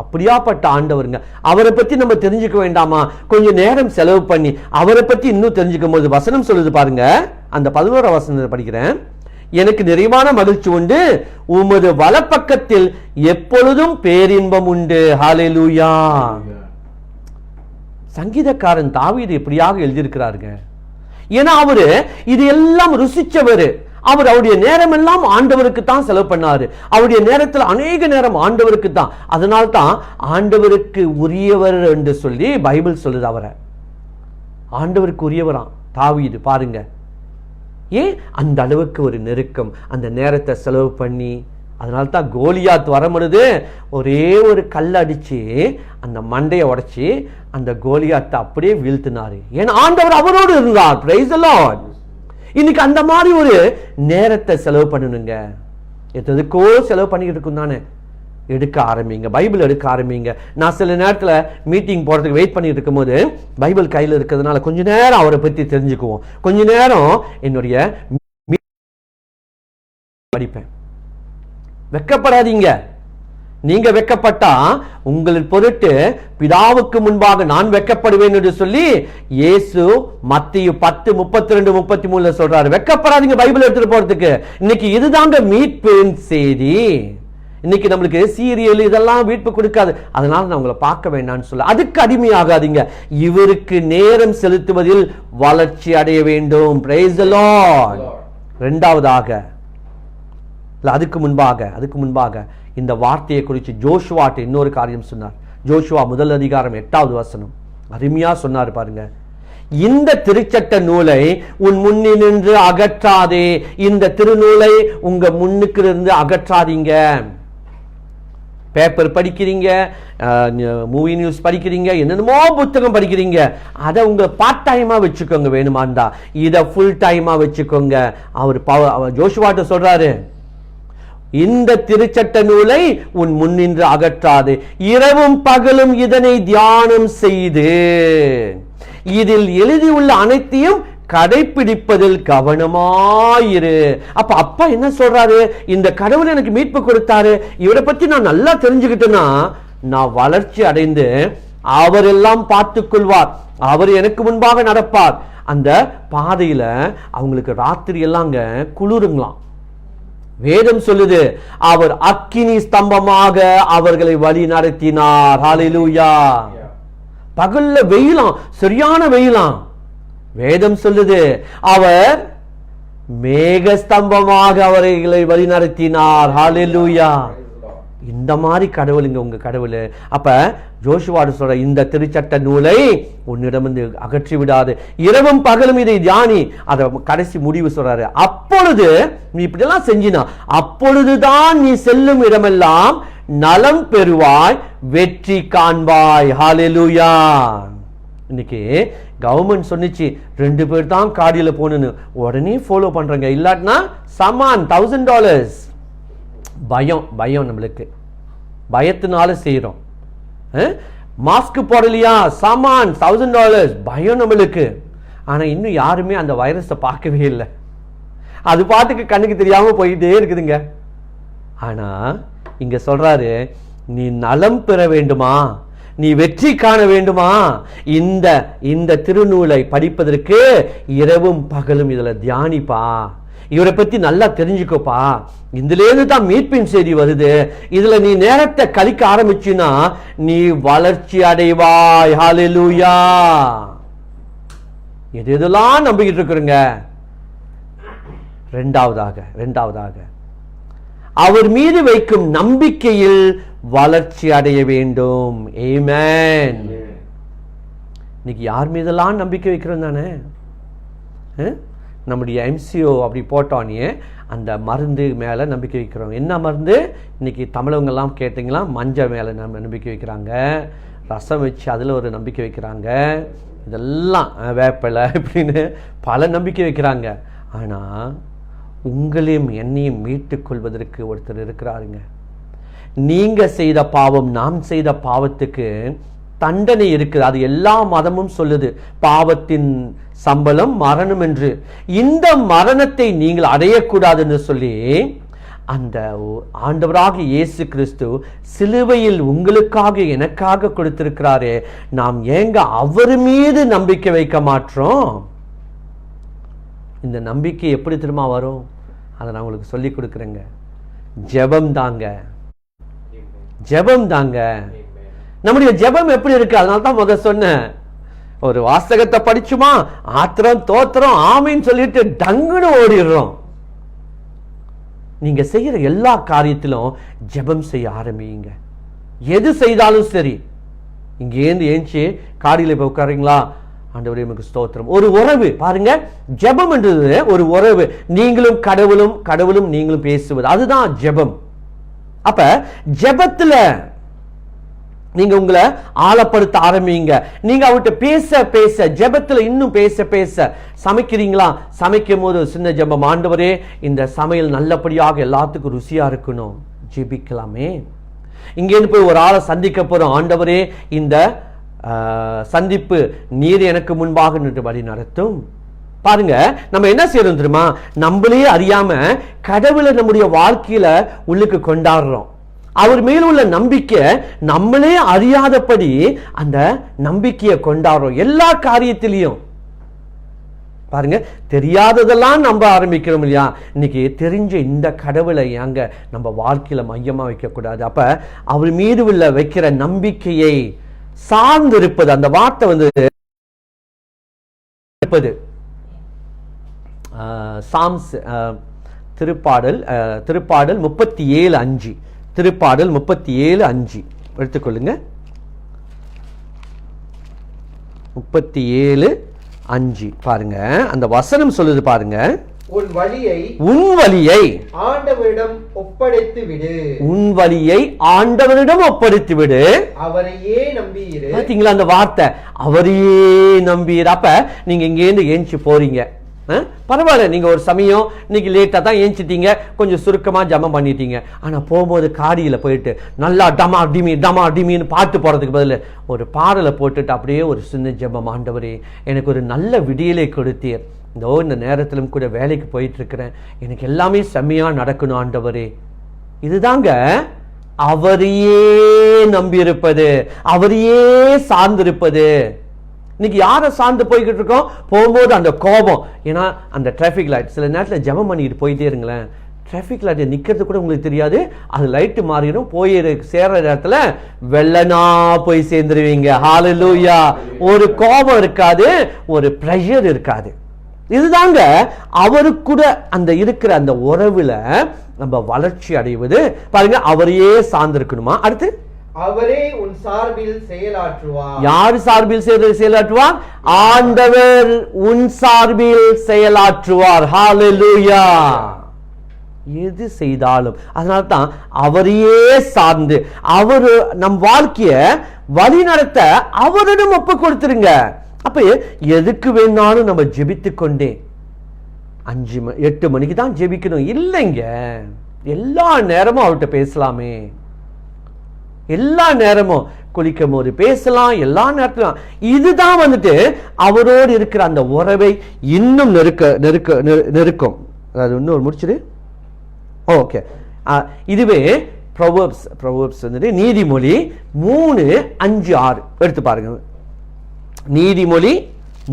அப்படியாப்பட்ட ஆண்டவருங்க. அவரை பத்தி நம்ம தெரிஞ்சுக்க வேண்டாமா? கொஞ்சம் நேரம் செலவு பண்ணி அவரை பத்தி இன்னும் தெரிஞ்சுக்கும் போது வசனம் சொல்லுது பாருங்க. அந்த 11ஆம் வசனத்தை படிக்கிறேன். எனக்கு நிறைவான மகிழ்ச்சி உண்டு, உமது வலப்பக்கத்தில் எப்பொழுதும் பேரின்பம் உண்டு. ஹல்லேலூயா. சங்கீதக்காரன் தாவீது எப்படியாக எழுதியிருக்கிறாருங்க. ஏன்னா அவரு இது எல்லாம் ருசிச்சவரு. அவருடைய நேரம் எல்லாம் ஆண்டவருக்கு தான் செலவு பண்ணாரு. அவருடைய நேரத்தில் அநேக நேரம் ஆண்டவருக்கு தான். அதனால்தான் ஆண்டவருக்கு உரியவர் என்று சொல்லி பைபிள் சொல்லுது. அவரை ஆண்டவருக்கு உரியவராம் தாவீது. பாருங்க, ஏன் அந்த அளவுக்கு ஒரு நெருக்கம், அந்த நேரத்தை செலவு பண்ணி. அதனால்தான் கோலியாத் வரமுடிது, ஒரே ஒரு கல் அடிச்சு அந்த மண்டையை உடைச்சி அந்த கோலியாத்தை அப்படியே வீழ்த்தினாரு. ஏன்னா ஆண்டவர் அவரோடு இருந்தார். Price the Lord. இன்னைக்கு அந்த மாதிரி ஒரு நேரத்தை செலவு பண்ணணுங்க. எதுக்கோ செலவு பண்ணிக்கிட்டு இருக்கும் தானே, எடுக்க ஆரம்பிங்க, பைபிள் எடுக்க ஆரம்பிங்க. நான் சில நேரத்தில் மீட்டிங் போறதுக்கு வெயிட் பண்ணிட்டு இருக்கும் போது பைபிள் கையில் இருக்கிறதுனால கொஞ்ச நேரம் அவரை பற்றி தெரிஞ்சுக்குவோம். கொஞ்ச நேரம் என்னுடைய படிப்பேன். வெக்கப்படாதீங்க. நீங்க வெக்கப்பட்டா உங்களின் பொருட்டு பிதாவுக்கு முன்பாக நான் வெக்கப்படுவேன் என்று சொல்லி இயேசு மத்தேயு 10:32-33 சொல்றாரு. வெக்கப்படாதீங்க பைபிள் எடுத்துட்டு போறதுக்கு. இன்னைக்கு இதுதாங்க மீட்பின் செய்தி. இன்னைக்கு நம்மளுக்கு சீரியல் இதெல்லாம் மீட்பு கொடுக்காது, அதனால நான் உங்களை பார்க்க வேண்டாம்னு சொல்ல, அதுக்கு அடிமையாகாதீங்க. இவருக்கு நேரம் செலுத்துவதில் வளர்ச்சி அடைய வேண்டும். Praise the Lord. இரண்டாவதாக, அதுக்கு முன்பாக இந்த வார்த்தையை குறித்து ஜோஷுவாட்ட இன்னொரு காரியம் சொன்னார். ஜோஷுவா 1 அதிகாரம் 8வது வசனம் அருமையா சொன்னார் பாருங்க. இந்த திருச்சட்ட நூலை உன் முன்னின்று அகற்றாதே. இந்த திருநூலை உங்க முன்னுக்கு இருந்து அகற்றாதீங்க. பேப்பர் படிக்கிறீங்க, மூவி நியூஸ் படிக்கிறீங்க, என்னென்னமோ புத்தகம் படிக்கிறீங்க, அதை உங்க பார்ட் டைமா வச்சுக்கோங்க. வேணுமாண்டா இதை ஃபுல் டைமா வச்சுக்கோங்க. அவர் ஜோஷுவாட்ட சொல்றாரு, இந்த திருச்சட்ட நூலை உன் முன்னின்று அகற்றாது, இரவும் பகலும் இதனை தியானம் செய்து இதில் எழுதியுள்ள அனைத்தையும் கடைபிடிப்பதில் கவனமாயிரு. அப்பா என்ன சொல்றாரு? இந்த கடவுள் எனக்கு மீட்பு கொடுத்தாரு, இவரை பத்தி நான் நல்லா தெரிஞ்சுக்கிட்டேன்னா நான் வளர்ச்சி அடைந்து அவர் எல்லாம் பார்த்துக் கொள்வார், அவர் எனக்கு முன்பாக நடப்பார். அந்த பாதையில அவங்களுக்கு ராத்திரி எல்லாங்க குளிருங்களாம். வேதம் சொல்லுது, அவர் அக்கினி ஸ்தம்பமாக அவர்களை வழி நடத்தினார். ஹல்லேலூயா. பகல்ல வெயிலாம், சரியான வெயிலாம். வேதம் சொல்லுது, அவர் மேக ஸ்தம்பமாக அவர்களை வழி நடத்தினார். ஹல்லேலூயா. இந்த மாதிரி கடவுளுங்க உங்க கடவுள். அப்ப ஜோஷுவாடு சொல்ற, இந்த திருச்சட்ட நூலை உன்னிடமிருந்து அகற்றி விடாது, இரவும் பகலும் இதை தியானி. அத கடைசி முடிவு சொல்றாரு, அப்பொழுது நீ இப்படி எல்லாம் செஞ்சினா அப்பொழுதுதான் நீ செல்லும் இடமெல்லாம் நலம் பெறுவாய், வெற்றி காண்பாய். ஹல்லேலூயா. இன்னைக்கு கவர்மெண்ட் சொன்னிச்சு 2 பேர் தான் காடியில போகணும்னு, உடனே ஃபாலோ பண்றாங்க. இல்லாட்டினா சமான் $1000. பயம் நம்மளுக்கு, பயத்தினால செய்யறோம். மாஸ்க் போடலையா சாமான் $1000, பயம் நம்மளுக்கு. ஆனா இன்னும் யாருமே அந்த வைரஸை பார்க்கவே இல்லை. அது பாட்டுக்கு கண்ணுக்கு தெரியாம போயிட்டே இருக்குதுங்க. ஆனா இங்க சொல்றாரு, நீ நலம் பெற வேண்டுமா, நீ வெற்றி காண வேண்டுமா, இந்த திருநூலை படிப்பதற்கு இரவும் பகலும் இதுல தியானிப்பா, இவரை பத்தி நல்லா தெரிஞ்சுக்கோப்பா. இதுல இருந்து தான் மீட்பின் செய்தி வருது. இதுல நீ நேரத்தை கழிக்க ஆரம்பிச்சுன்னா நீ வளர்ச்சி அடைவாய். ஹல்லேலூயா. எதெல்லாம் நம்பிக்கிட்டு இருக்கிறீங்க. இரண்டாவதாக அவர் மீது வைக்கும் நம்பிக்கையில் வளர்ச்சி அடைய வேண்டும். ஆமென். இன்னைக்கு யார் மீதெல்லாம் நம்பிக்கை வைக்கிறோம் தானே. நம்முடைய MCO அப்படி போட்டோன்னே அந்த மருந்து மேலே நம்பிக்கை வைக்கிறோம். என்ன மருந்து? இன்னைக்கு தமிழவங்கெல்லாம் கேட்டிங்களா, மஞ்சள் மேலே நம்பிக்கை வைக்கிறாங்க, ரசம் வச்சு அதில் ஒரு நம்பிக்கை வைக்கிறாங்க, இதெல்லாம் வேப்பிலை இப்படின்னு பல நம்பிக்கை வைக்கிறாங்க. ஆனால் உங்களையும் என்னையும் மீட்டுக் கொள்வதற்கு ஒருத்தர் இருக்கிறாருங்க. நீங்க செய்த பாவம், நாம் செய்த பாவத்துக்கு தண்டனை இருக்குது. அது எல்லா மதமும் சொல்லுது, பாவத்தின் சம்பளம் மரணம் என்று. இந்த மரணத்தை நீங்கள் அடையக்கூடாதுன்னு சொல்லி அந்த ஆண்டவராக இயேசு கிறிஸ்து சிலுவையில் உங்களுக்காக எனக்காக கொடுத்திருக்கிறாரே, நாம் ஏங்க அவர் மீது நம்பிக்கை வைக்க மாற்றோம்? இந்த நம்பிக்கை எப்படி திரும்ப வரும்? அதை நான் உங்களுக்கு சொல்லி கொடுக்குறேங்க. ஜெபம் தாங்க, ஜெபம் தாங்க. நம்முடைய ஜெபம் எப்படி இருக்கு? அதனால தான் முதல் சொன்னேன், ஒரு வாசகத்தை படிச்சுமா ஆத்திரம் தோத்திரம் ஆமைன்னு சொல்லிட்டு டங்குன்னு ஓடிடுறோம். நீங்க செய்யற எல்லா காரியத்திலும் ஜெபம் செய்ய ஆரம்பிங்க. எது செய்தாலும் சரி, இங்கேருந்து ஏஞ்சி காடியில போய் உட்காருங்களா, ஆண்டவரே உமக்கு ஸ்தோத்திரம். ஒரு உறவு பாருங்க, ஜெபம் என்றது ஒரு உறவு. நீங்களும் கடவுளும், கடவுளும் நீங்களும் பேசுவது, அதுதான் ஜெபம். அப்ப ஜெபத்துல நீங்க உங்களை ஆழப்படுத்த ஆரம்பிங்க. நீங்க அவர்கிட்ட பேச பேச, ஜெபத்துல இன்னும் பேச பேச, சமைக்கிறீங்களா, சமைக்கும் போது சின்ன ஜெபம், ஆண்டவரே இந்த சமையல் நல்லபடியாக எல்லாத்துக்கும் ருசியா இருக்கணும், ஜெபிக்கலாமே. இங்கேருந்து போய் ஒரு ஆளை சந்திக்க போறோம், ஆண்டவரே இந்த சந்திப்பு நீர் எனக்கு முன்பாக நின்று வழி நடத்தும். பாருங்க, நம்ம என்ன செய்யறோம் தெரியுமா? நம்மளே அறியாம கடவுளை நம்முடைய வாழ்க்கையில உள்ளுக்கு கொண்டாடுறோம். அவர் மேல் உள்ள நம்பிக்கை நம்மளே அறியாதபடி அந்த நம்பிக்கையை கொண்டாடுறோம். எல்லா காரியத்திலையும் பாருங்க, தெரியாததெல்லாம் நம்ப ஆரம்பிக்கிறோம் இல்லையா? இன்னைக்கு தெரிஞ்ச இந்த கடவுளை அங்க நம்ம வாழ்க்கையில மையமா வைக்க கூடாது. அப்ப அவர் மீது உள்ள வைக்கிற நம்பிக்கையை சார்ந்து இருப்பது, அந்த வார்த்தை வந்து சாம்ஸ் திருப்பாடல் 37:5, திருப்பாடல் 37:5 எடுத்துக்கொள்ளுங்க. 37:5 பாருங்க, அந்த வசனம் சொல்லுது பாருங்க, உன் வழியை ஆண்டவரிடம் ஒப்படைத்து விடு. உன் வழியை ஆண்டவரிடம் ஒப்படைத்து விடு, அவரையே நம்பியிரு. பாத்தீங்களா அந்த வார்த்தை, அவரையே நம்பியிரு. அப்ப நீங்க இங்கேருந்து ஏஞ்சி போறீங்க, பரவாயில்ல, நீங்க ஒரு சமயம் இன்னைக்கு லேட்டா தான் ஏஞ்சிட்டீங்க, கொஞ்சம் சுருக்கமா ஜெபம் பண்ணிட்டீங்க. ஆனா போகும்போது காடியில போயிட்டு நல்லா டமா டிமி டமா டிமின்னு பாட்டு போறதுக்கு பதில் ஒரு பாடலை போட்டுட்டு அப்படியே ஒரு சின்ன ஜெபம், ஆண்டவரே எனக்கு ஒரு நல்ல விடியலை கொடுத்தீர், இந்த நேரத்திலும் கூட வேலைக்கு போயிட்டு இருக்கிறேன், எனக்கு எல்லாமே செம்மையா நடக்கணும் ஆண்டவரே. இதுதாங்க அவரையே நம்பியிருப்பது, அவரையே சார்ந்திருப்பது. இன்னைக்கு யாரை சார்ந்து போய்கிட்டு இருக்கோம்? போகும்போது அந்த கோபம், ஏன்னா அந்த டிராஃபிக் லைட், சில நேரத்தில் ஜெபம் பண்ணிட்டு போயிட்டே இருங்களேன், டிராஃபிக் லைட் நிற்கிறது கூட உங்களுக்கு தெரியாது, அது லைட்டு மாறிடும், போய் சேர்ற இடத்துல வெள்ளனா போய் சேர்ந்துருவீங்க. ஹல்லேலூயா. ஒரு கோபம் இருக்காது, ஒரு ப்ரெஷர் இருக்காது. இதுதாங்க அவருக்கு கூட அந்த இருக்கிற அந்த உறவுல நம்ம வளர்ச்சி அடைவது. பாருங்க, அவரையே சார்ந்திருக்கணுமா. அடுத்து, அவரே உன் சார்பில் செயலாற்றுவார். யார் சார்பில் செயலாற்றுவார்? ஆண்டவர் உன் சார்பில் செயலாற்றுவார். ஹல்லேலூயா. எது செய்தாலும் அதனால தான் அவரையே சார்ந்து, அவரு நம் வாழ்க்கைய வழி நடத்த அவரிடம் ஒப்பு கொடுத்துருங்க. அப்ப எதுக்கு வேணாலும் நம்ம ஜெபித்து கொண்டே 8 மணிக்கு தான் ஜெபிக்கணும் இல்லைங்க, எல்லா நேரமும் அவர்கிட்ட பேசலாமே. எல்லா நேரமும் குளிக்கும் போது பேசலாம், எல்லா நேரத்திலும். இதுதான் வந்துட்டு அவரோடு இருக்கிற அந்த உறவை இன்னும் நெருக்கும். அதாவது இன்னொரு முடிச்சிடு. ஓகே, இதுவே ப்ரோவர்ப்ஸ் வந்துட்டு நீதிமொழி 3:5-6 எடுத்து பாருங்க. நீதிமொழி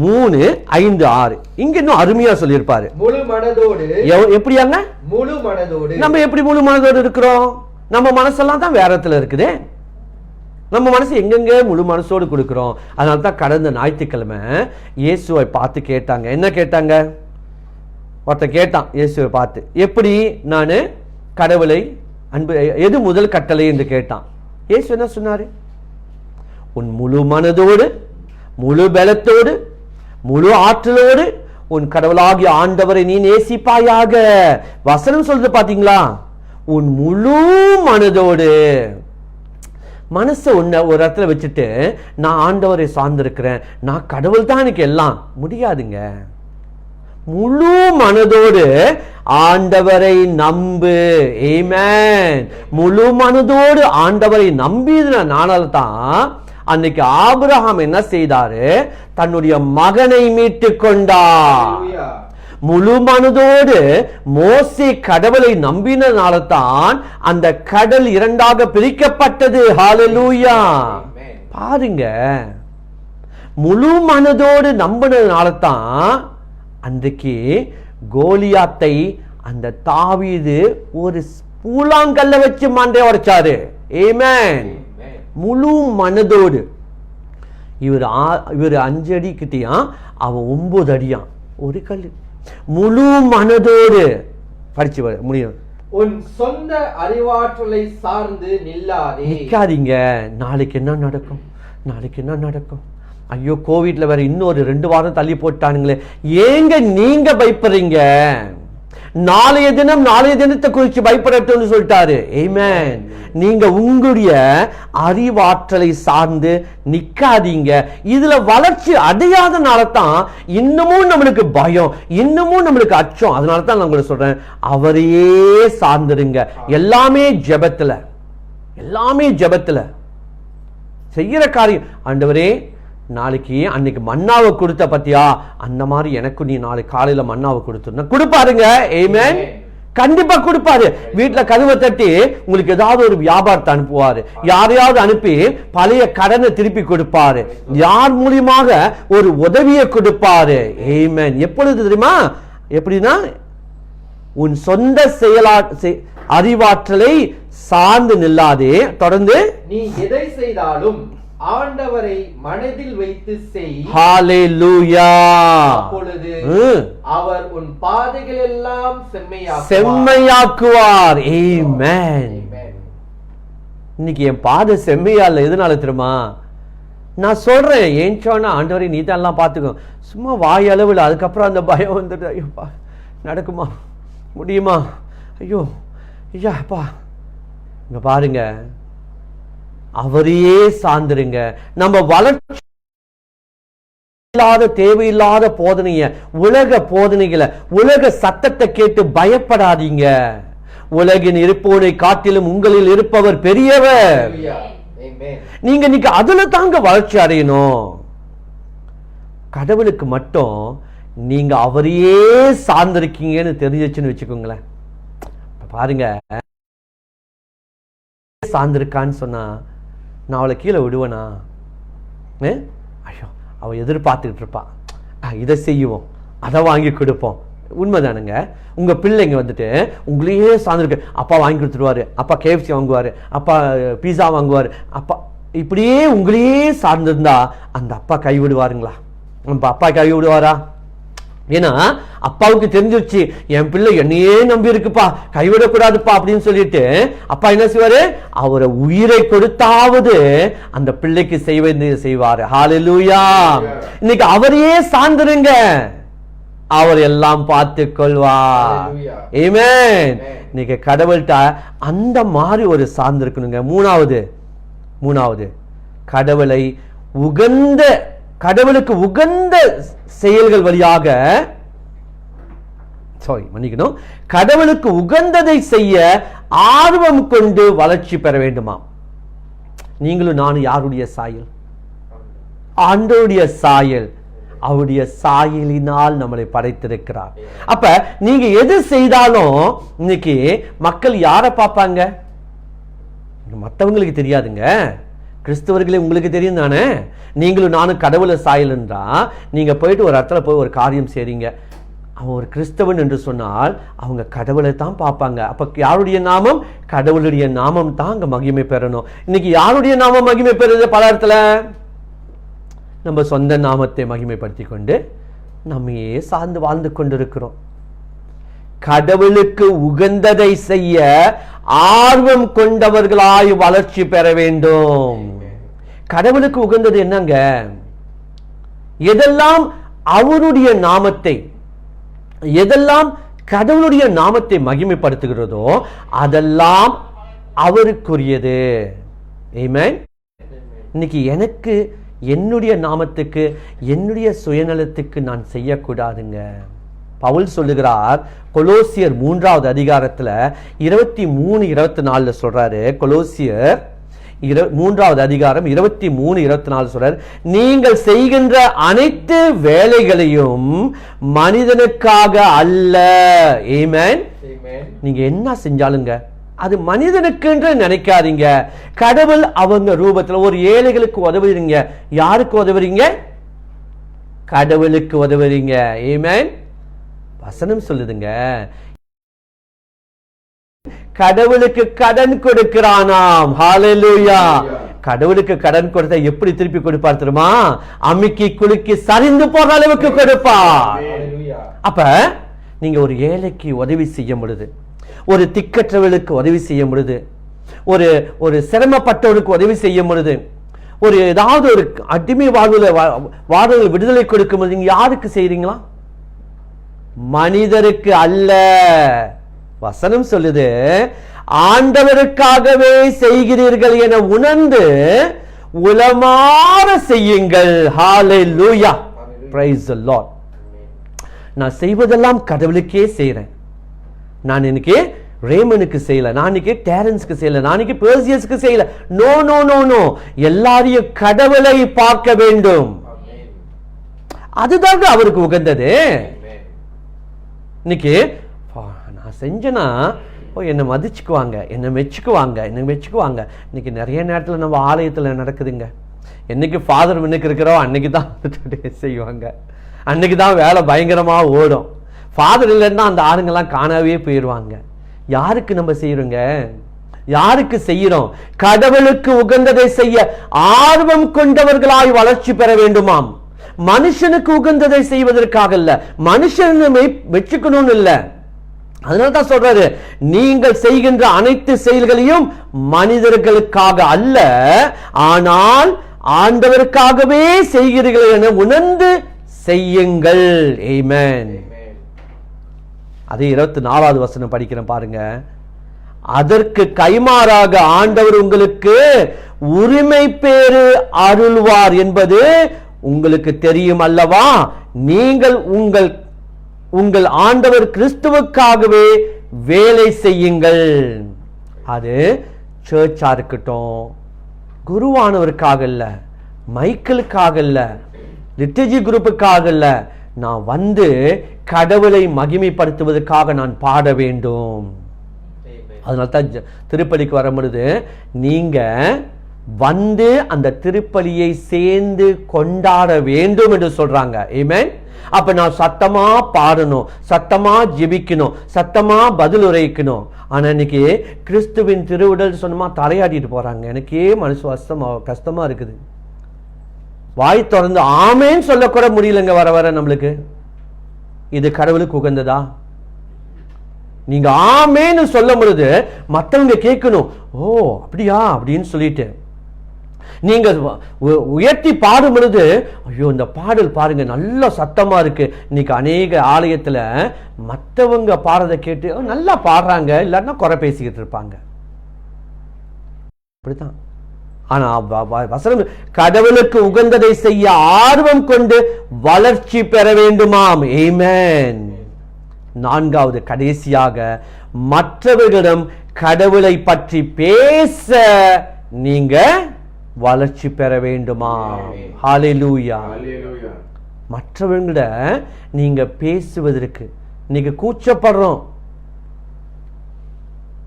3:5-6 இங்க இன்னும் அருமையா சொல்லியிருப்பாரு. முழு மனதோடு. எப்படியாங்க? முழு மனதோடு. நம்ம எப்படி முழு மனதோடு இருக்கிறோம்? நம்ம மனசெல்லாம் தான் வேற இடத்துல இருக்குது. நம்ம மனசு எங்கெங்க முழு மனசோடு கொடுக்கிறோம். அதனால தான் கடந்த ஞாயிற்றுக்கிழமை இயேசுவை பார்த்து கேட்டாங்க. என்ன கேட்டாங்க? ஒருத்தர் கேட்டான் இயேசுவை பார்த்து, எப்படி நான் கடவுளை அன்பு, எது முதல் கட்டளை என்று கேட்டான். இயேசு என்ன சொன்னாரு? உன் முழு மனதோடு, முழு பலத்தோடு, முழு ஆற்றலோடு உன் கடவுளாகிய ஆண்டவரை நீ நேசிப்பாயாக. வசனம் சொல்றது பாத்தீங்களா? உன் முழு மனதோடு. மனசை ஒரு இடத்துல வச்சுட்டு நான் ஆண்டவரை சார்ந்திருக்கிறேன், நான் கடவுள் தான் எனக்கு எல்லாம், முடியாதுங்க. முழு மனதோடு ஆண்டவரை நம்பு. ஆமென். முழு மனதோடு ஆண்டவரை நம்பினால தான் அன்னைக்கு ஆபிரகாம் என்ன செய்தாரு? தன்னுடைய மகனை மீட்டு கொண்டார். முழு மனதோடு மோசே கடவுளை நம்பினனால தான் அந்த கடல் இரண்டாக பிரிக்கப்பட்டது. ஹalleluya. பாருங்க, முழு மனதோடு நம்பினதுனால தான் அன்றைக்கு கோலியாத்தை அந்த தாவீது ஒரு பூலாங்கல்ல வச்சு மண்டை உடைச்சாரு. ஆமென். முழு மனதோடு. இவர் 5 அடி கிட்டியா, அவன் 9 அடியான். ஒரு கல். முழு மனதோடு படிச்சு முடியும். உன் சொந்த அறிவாற்றலை சார்ந்து நிக்காதீங்க. நாளைக்கு என்ன நடக்கும், நாளைக்கு என்ன நடக்கும், ஐயோ கோவிட்ல வேற இன்னொரு 2 வாரம் தள்ளி போட்டானுங்களே, ஏங்க நீங்க பயப்படுறீங்க? நாளைய தினத்தை குறித்து பயப்படட்டும்னு சொல்லிட்டாரு. ஆமென். நீங்க உங்களுடைய அறிவாற்றலை சார்ந்து நிக்காதீங்க. இதுல வளர்ச்சி அடையாதனால தான் இன்னமும் நம்மளுக்கு பயம், இன்னமும் நம்மளுக்கு அச்சம். அதனால தான் நான் உங்களுக்கு சொல்றேன், அவரையே சார்ந்துருங்க. எல்லாமே ஜெபத்துல, எல்லாமே ஜெபத்துல செய்யற காரியம். ஆண்டவரே, நாளைக்கு அன்னைக்கு மன்னாவை கொடுத்த பத்தியா, அந்த மாதிரி எனக்கு நீ நாளைக்கு காலையில மன்னாவை கொடுப்பாருங்க. ஆமென். கண்டிப்பா கொடுப்பாரு. வீட்டுல கதவை தட்டி உங்களுக்கு ஏதாவது ஒரு வியாபாரத்தை அனுப்புவாரு, யாரையாவது அனுப்பி பழைய கடனை திருப்பி கொடுப்பாரு, யார் மூலியமாக ஒரு உதவியை கொடுப்பாரு. ஆமென். எப்பொழுது தெரியுமா? எப்படின்னா, உன் சொந்த அறிவாற்றலை சார்ந்து நில்லாதே. தொடர்ந்து, நீ எதை செய்தாலும் ஆண்டவரை மனதில் வைத்து செய். ஹalleluya. அப்பொழுது அவர் உன் பாதைகள் எல்லாம் செம்மையாக்குவார். ஆமென். இன்னைக்கு என் பாதை செம்மையா இல்ல. எதனால தெரியுமா? நான் சொல்றேன், ஏன் சொன்னா, ஆண்டவரை நீ தான் எல்லாம் பாத்துக்கோ. சும்மா வாய் அளவில். அதுக்கப்புறம் அந்த பயம் வந்துட்டு, ஐயோப்பா நடக்குமா, முடியுமா, ஐயோ ஐயாப்பா. இங்க பாருங்க, அவரையே சார்ந்துருங்க. நம்ம வளர்ச்சி தேவையில்லாத போதனைய, உலக போதனைகளை, உலக சத்தத்தை கேட்டு பயப்படாதீங்க. உலகின் இருப்பவனை காட்டிலும் உங்களில் இருப்பவர் பெரியவர். நீங்க இன்னைக்கு அதுல தாங்க வளர்ச்சி அடையணும். கடவுளுக்கு மட்டும் நீங்க அவரையே சார்ந்திருக்கீங்கன்னு தெரிஞ்சிச்சுன்னு வச்சுக்கோங்களேன். பாருங்க, சார்ந்திருக்கான்னு சொன்னா நான் அவளை கீழே விடுவேனா? ஐயோ, அவ எதிர்பார்த்துக்கிட்டு இருப்பான், இதை செய்வோம், அதை வாங்கி கொடுப்போம். உண்மைதானுங்க. உங்க பிள்ளைங்க வந்துட்டு உங்களையே சார்ந்திருக்கு. அப்பா வாங்கி கொடுத்துருவாரு, அப்பா KFC வாங்குவாரு, அப்பா பீஸா வாங்குவாரு, அப்பா இப்படியே உங்களையே சார்ந்திருந்தா அந்த அப்பா கைவிடுவாருங்களா? அப்பா கைவிடுவாரா? ஏன்னா அப்பாவுக்கு தெரிஞ்சிருச்சு, என் பிள்ளை என்னையே நம்பி இருக்குப்பா, கைவிடக்கூடாதுப்பா அப்படின்னு சொல்லிட்டு அப்பா என்ன செய்வாரு? அவரை உயிரை கொடுத்தாவது அந்த பிள்ளைக்கு செய்வாரு. ஹalleluya. இன்னைக்கு அவரையே சார்ந்துருங்க, அவர் எல்லாம் பார்த்து கொள்வார். ஆமென். இன்னைக்கு கடவுள்கிட்ட அந்த மாதிரி ஒரு சார்ந்திருக்கணுங்க. மூணாவது கடவுளை கடவுளுக்கு உகந்த செயல்கள் வழியாக, மன்னிக்கணும், கடவுளுக்கு உகந்ததை செய்ய ஆர்வம் கொண்டு வளர்ச்சி பெற வேண்டுமா? நீங்களும் நானும் யாருடைய சாயல்? ஆண்டவருடைய சாயல். அவருடைய சாயலினால் நம்மளை படைத்திருக்கிறார். அப்ப நீங்க எது செய்தாலும் இன்னைக்கு மக்கள் யாரை பார்ப்பாங்க? மற்றவங்களுக்கு தெரியாதுங்க, கிறிஸ்தவர்களே உங்களுக்கு தெரியும் தானே. நீங்களும் நானும் கடவுளை சாயல்ன்றா, நீங்க போயிட்டு ஒரு இடத்துல போய் ஒரு காரியம் செய்றீங்க, அவன் ஒரு கிறிஸ்தவன் என்று சொன்னால் அவங்க கடவுளை தான் பார்ப்பாங்க. அப்ப யாருடைய நாமம்? கடவுளுடைய நாமம் தான் அங்க மகிமை பெறணும். இன்னைக்கு யாருடைய நாமம் மகிமை பெறுது? பல இடத்துல நம்ம சொந்த நாமத்தை மகிமைப்படுத்தி கொண்டு நம்மையே சார்ந்து வாழ்ந்து கொண்டிருக்கிறோம். கடவுளுக்கு உகந்ததை செய்ய ஆர்வம் கொண்டவர்களாய் வளர்ச்சி பெற வேண்டும். கடவுளுக்கு உகந்தது என்னங்க? எதெல்லாம் அவருடைய நாமத்தை, எதெல்லாம் கடவுளுடைய நாமத்தை மகிமைப்படுத்துகிறதோ அதெல்லாம் அவருக்குரியது. ஆமென். இன்னைக்கு எனக்கு, என்னுடைய நாமத்துக்கு, என்னுடைய சுயநலத்துக்கு நான் செய்யக்கூடாதுங்க. பவுல் சொல்லுகிறார் கொலோசியர் 3வது அதிகாரத்துல 23-24 சொல்றாரு. கொலோசியர் 3வது அதிகாரம் 23-24 சொல்றார், நீங்கள் செய்கின்ற அனைத்து வேலைகளையும் மனிதனுக்காக அல்ல. ஆமென். நீங்க என்ன செஞ்சாலுங்க அது மனிதனுக்கு என்று நினைக்காதீங்க. கடவுள் அவங்க ரூபத்தில் ஒரு ஏழைகளுக்கு உதவுறீங்க. யாருக்கு உதவுறீங்க? கடவுளுக்கு உதவுறீங்க. ஆமென். வசனம் சொல்லுதுங்க, கடவுளுக்கு கடன் கொடுக்கிறானாம். ஹல்லேலூயா. கடவுளுக்கு கடன் கொடுத்தா எப்படி திருப்பி கொடுப்பார் தெரியுமா? அமுக்கி குலுக்கி சரிந்து போற அளவுக்கு கொடுப்பார். அப்ப நீங்க ஒரு ஏழைக்கு உதவி செய்ய முடியுது, ஒரு திக்கற்றவர்களுக்கு உதவி செய்ய முடியுது, ஒரு சிரமப்பட்டவருக்கு உதவி செய்ய முடியுது, ஒரு ஏதாவது ஒரு அடிமை வாழ்வுல விடுதலை கொடுக்கும் போது நீங்க யாருக்கு செய்றீங்களா? மனிதருக்கு அல்ல. வசனம் சொல்லுது, ஆண்டவருக்காகவே செய்கிறீர்கள் என உணர்ந்து உளமாற செய்யுங்கள். ஹல்லேலூயா. Praise the Lord. நான் செய்வதெல்லாம் கடவுளுக்கே செய்றேன். நான் இன்னைக்கு ரேமனுக்கு செய்யல, நான் இன்னைக்கு டேரன்ஸ்க்கு செய்யல, நான் இன்னைக்கு பெர்சியஸ்க்கு செய்யல. நோ நோ நோ நோ, எல்லாரையும் கடவுளை பார்க்க வேண்டும். அதுதாங்க அவருக்கு உகந்தது. இன்னைக்கு நான் செஞ்சேன்னா என்னை மதிச்சுக்குவாங்க, என்னை மெச்சுக்குவாங்க. இன்னைக்கு நிறைய நேரத்தில் நம்ம ஆலயத்தில் நடக்குதுங்க. என்னைக்கு ஃபாதர் முன்னுக்கு இருக்கிறோம் அன்னைக்கு தான் செய்வாங்க, அன்னைக்கு தான் வேலை பயங்கரமாக ஓடும். ஃபாதர் இல்லைன்னா அந்த ஆளுங்கெல்லாம் காணாவே போயிடுவாங்க. யாருக்கு நம்ம செய்யறோங்க? யாருக்கு செய்யறோம்? கடவுளுக்கு உகந்ததை செய்ய ஆர்வம் கொண்டவர்களாய் வளர்ச்சி பெற வேண்டுமாம். மனுஷனுக்கு உகந்ததை செய்வதற்காக இல்ல, மனுஷனை மெச்சுக்கணும்னு இல்ல. அதனால தான் சொல்றாரு, நீங்கள் செய்கின்ற அனைத்து செயல்களையும் மனிதர்களுக்காக அல்ல, ஆனால் ஆண்டவருக்காகவே செய்கிறீர்கள் என உணர்ந்து செய்யுங்கள். ஆமென். அதே 24வது வசனம் படிக்கிறேன் பாருங்க. அதற்கு கைமாறாக ஆண்டவர் உங்களுக்கு உரிமை பேறு அருள்வார் என்பது உங்களுக்கு தெரியும் அல்லவா? நீங்கள் உங்கள் ஆண்டவர் கிறிஸ்துவுக்காகவே வேலை செய்யுங்கள். அது சர்ச்சா இருக்கட்டும், குருவானவருக்காக இல்ல, மைக்கேலுக்காக இல்ல, லிட்டர்ஜி குரூப்புக்காக இல்ல. நான் வந்து கடவுளை மகிமைப்படுத்துவதற்காக நான் பாட வேண்டும். அதனால தான் திருப்பலிக்கு வர பொழுது நீங்க வந்து அந்த திருப்பலியை சேர்ந்து கொண்டாட வேண்டும் என்று சொல்றாங்க. ஆமென். அப்ப நான் சத்தமா பாடணும், சத்தமா ஜெபிக்கணும், சத்தமா பதில் உரைக்கணும். ஆனா இன்னைக்கு கிறிஸ்துவின் திருவுடல் சொன்னமா தலையாடிட்டு போறாங்க. எனக்கே மனசு கஷ்டமா இருக்குது. வாய் திறந்து ஆமேன்னு சொல்லக்கூட முடியலங்க. வர வர நம்மளுக்கு இது கடவுளுக்கு உகந்ததா? நீங்க ஆமேன்னு சொல்லும் பொழுது மற்றவங்க கேட்கணும், ஓ அப்படியா அப்படின்னு சொல்லிட்டு நீங்க உயர்த்தி பாடும் பொழுது, ஐயோ இந்த பாடல் பாருங்க நல்ல சத்தமா இருக்கு. இன்னைக்கு அநேக ஆலயத்துல மற்றவங்க பாடுறதை கேட்டு நல்லா பாடுறாங்க, இல்லைன்னா குறை பேசிக்கிட்டு இருப்பாங்க. அப்படித்தான். ஆனா வசனம் கடவுளுக்கு உகந்ததை செய்ய ஆர்வம் கொண்டு வளர்ச்சி பெற வேண்டுமாம். ஆமென். 4வது கடைசியாக மற்றவர்களிடம் கடவுளை பற்றி பேச நீங்க வளர்ச்சி பெற வேண்டுமா? ஹல்லேலூயா. மற்றவர்களிட நீங்க பேசுவதற்கு நீங்க கூச்சப்படுறோம்.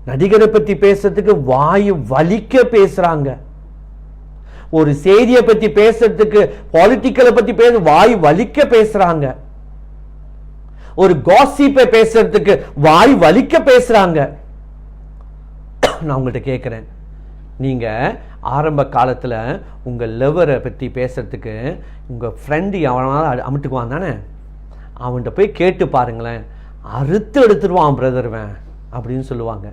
நடிகரை பத்தி பேசுறதுக்கு வாய் வலிக்க பேசுறாங்க. ஒரு செய்தியை பத்தி பேசுறதுக்கு, பாலிட்டிக்கலை பத்தி பேச வாய் வலிக்க பேசுறாங்க. ஒரு காசிப்பை பேசுறதுக்கு வாய் வலிக்க பேசுறாங்க. நான் உங்கள்கிட்ட கேட்கிறேன், நீங்க ஆரம்ப காலத்துல உங்க லெவரை பத்தி பேசுறதுக்கு உங்க ஃப்ரெண்டு அவனால அமுட்டுக்குவான் தானே, அவன்கிட்ட போய் கேட்டு பாருங்களேன், அறுத்து எடுத்துருவான் பிரதர்வன் அப்படின்னு சொல்லுவாங்க.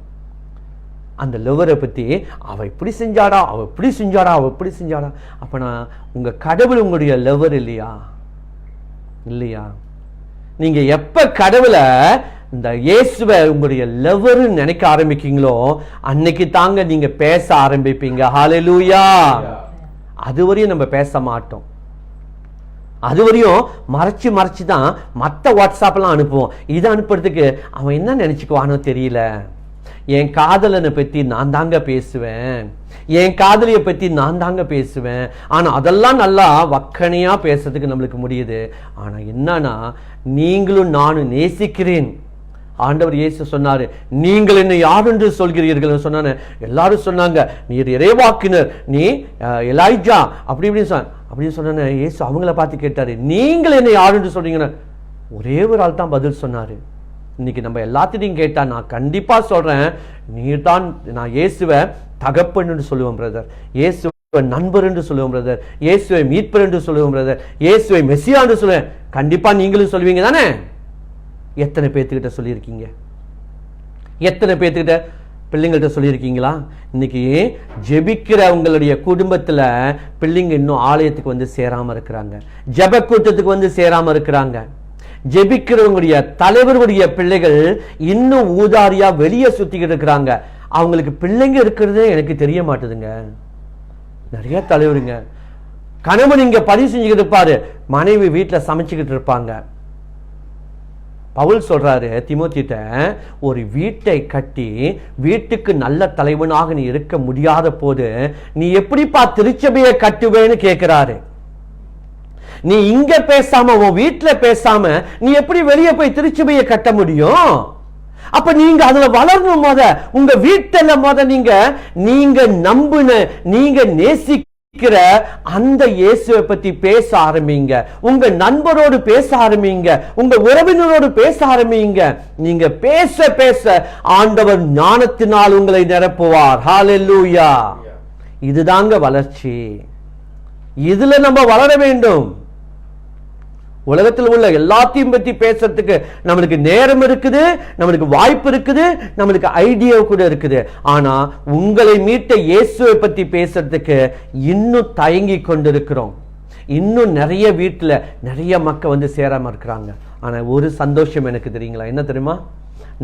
அந்த லெவரை பத்தி அவ இப்படி செஞ்சாடா, அவ இப்படி செஞ்சாடா, அவ இப்படி செஞ்சாடா. அப்ப நான் உங்க கடவுள் உங்களுடைய லெவர் இல்லையா? இல்லையா? நீங்க எப்ப கடவுளை இந்த இயேசுவை உங்களுடைய லெவர் நினைக்க ஆரம்பிக்கீங்களோ அன்னைக்கு தாங்க நீங்க பேச ஆரம்பிப்பீங்க. ஹல்லேலூயா. அதுவரையும் நம்ம பேச மாட்டோம். அதுவரையும் மறைச்சு தான் மற்ற வாட்ஸ்அப்லாம் அனுப்புவோம். இதை அனுப்புறதுக்கு அவன் என்ன நினைச்சுக்குவானோ தெரியல. என் காதலனை பற்றி நான் தாங்க பேசுவேன், என் காதலியை பத்தி நான் தாங்க பேசுவேன். ஆனா அதெல்லாம் நல்லா வக்கனையா பேசுறதுக்கு நம்மளுக்கு முடியுது. ஆனா என்னன்னா, நீங்களும் நானும் நேசிக்கிறேன். ஆண்டவர் இயேசு சொன்னாரு, நீங்கள் என்ன யார் என்று சொல்கிறீர்கள் சொன்னாங்க. எல்லாரும் சொன்னாங்க, நீர் இறைவாக்கினர், நீ எலைஜா அப்படி அப்படின்னு சொன்ன இயேசு அவங்கள பார்த்து கேட்டாரு, நீங்கள் என்ன யார் என்று சொல்றீங்கன்னா ஒரே ஒரு ஆள் தான் பதில் சொன்னாரு. இன்னைக்கு நம்ம எல்லாத்தையும் கேட்டா நான் கண்டிப்பா சொல்றேன், நீர் தான். நான் இயேசுவை தகப்பன் என்று சொல்லுவேன் பிரதர், இயேசுவை நண்பர் என்று சொல்லுவேன் பிரதர், இயேசுவை மீட்பர் என்று சொல்லுவேன் பிரதர், இயேசுவை மெசியா என்று சொல்லுவேன். கண்டிப்பா நீங்களும் சொல்லுவீங்க தானே? எத்தனை பேர்த்துக்கிட்ட சொல்லியிருக்கீங்க? எத்தனை பேர்த்துக்கிட்ட பிள்ளைங்கள்ட்ட சொல்லியிருக்கீங்களா? இன்னைக்கு ஜெபிக்கிற உங்களுடைய குடும்பத்துல பிள்ளைங்க இன்னும் ஆலயத்துக்கு வந்து சேராம இருக்கிறாங்க, ஜெப கூட்டத்துக்கு வந்து சேராம இருக்கிறாங்க. ஜெபிக்கிறவங்களுடைய தலைவருடைய பிள்ளைகள் இன்னும் ஊதாரியா வெளியே சுத்திக்கிட்டு இருக்கிறாங்க. அவங்களுக்கு பிள்ளைங்க இருக்கிறதே எனக்கு தெரிய மாட்டுதுங்க. நிறைய தலைவருங்க, கணவன் இங்க பதிவு செஞ்சுக்கிட்டு இருப்பாரு, மனைவி வீட்டுல சமைச்சுக்கிட்டு இருப்பாங்க. பவுல் சொல்றாரு தீமோத்தேயுட்ட, ஒரு வீட்டை கட்டி வீட்டுக்கு நல்ல தலைவனாக நீ இருக்க முடியாத போது நீ எப்படிப்பா திருச்சபையை கட்டுவேன்னு கேட்கிறாரு. நீ இங்க பேசாம உன் வீட்டுல பேசாம நீ எப்படி வெளியே போய் திருச்சபையை கட்ட முடியும்? அப்ப நீங்க அதுல வளரணும். உங்க வீட்டுல நீங்க நம்புன, நீங்க நேசிக்கிற அந்த இயேசுவை பத்தி பேச ஆரம்பிங்க. உங்க நண்பரோடு பேச ஆரம்பிங்க, உங்க உறவினரோடு பேச ஆரம்பிங்க. நீங்க பேச பேச ஆண்டவர் ஞானத்தினால் உங்களை நிரப்புவார். ஹல்லேலூயா. இதுதாங்க வளர்ச்சி. இதுல நம்ம வளர வேண்டும். உலகத்தில் உள்ள எல்லாத்தையும் பத்தி பேசுறதுக்கு நம்மளுக்கு நேரம் இருக்குது, நம்மளுக்கு வாய்ப்பு இருக்குது, நம்மளுக்கு ஐடியா கூட இருக்குது. ஆனா உங்களை மீட்ட இயேசுவை பத்தி பேசுறதுக்கு இன்னும் தயங்கி கொண்டிருக்கிறோம். இன்னும் நிறைய வீட்டுல நிறைய மக்கள் வந்து சேராம இருக்கிறாங்க. ஆனா ஒரு சந்தோஷம் எனக்கு தெரியுங்களா, என்ன தெரியுமா?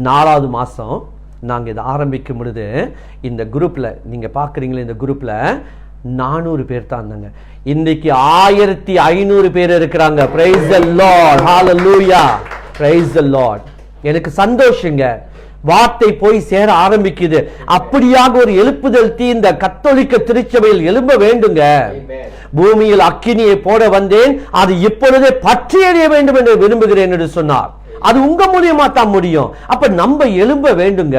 4வது மாசம் நாங்க இதை ஆரம்பிக்கும் பொழுது இந்த குரூப்ல நீங்க பாக்குறீங்களா, இந்த குரூப்ல 400 பேர் தான் இருந்தாங்க. இன்னைக்கு 1500 பேர் இருக்கிறாங்க. Praise the Lord. Hallelujah. Praise the Lord. எனக்கு சந்தோஷங்க. வார்த்தை போய் சேர ஆரம்பிக்குது. அப்படியாக ஒரு எழுப்புதல் தீ இந்த கத்தோலிக்க திருச்சபையில் எழும்ப வேண்டுங்க. பூமியில் அக்கினியை போட வந்தேன், அது இப்பொழுதே பற்றி எறிய வேண்டும் என்று விரும்புகிறேன் என்று சொன்னார். அது உங்க மூலியமா தான் முடியும். அப்ப நம்ம எழும்ப வேண்டுங்க.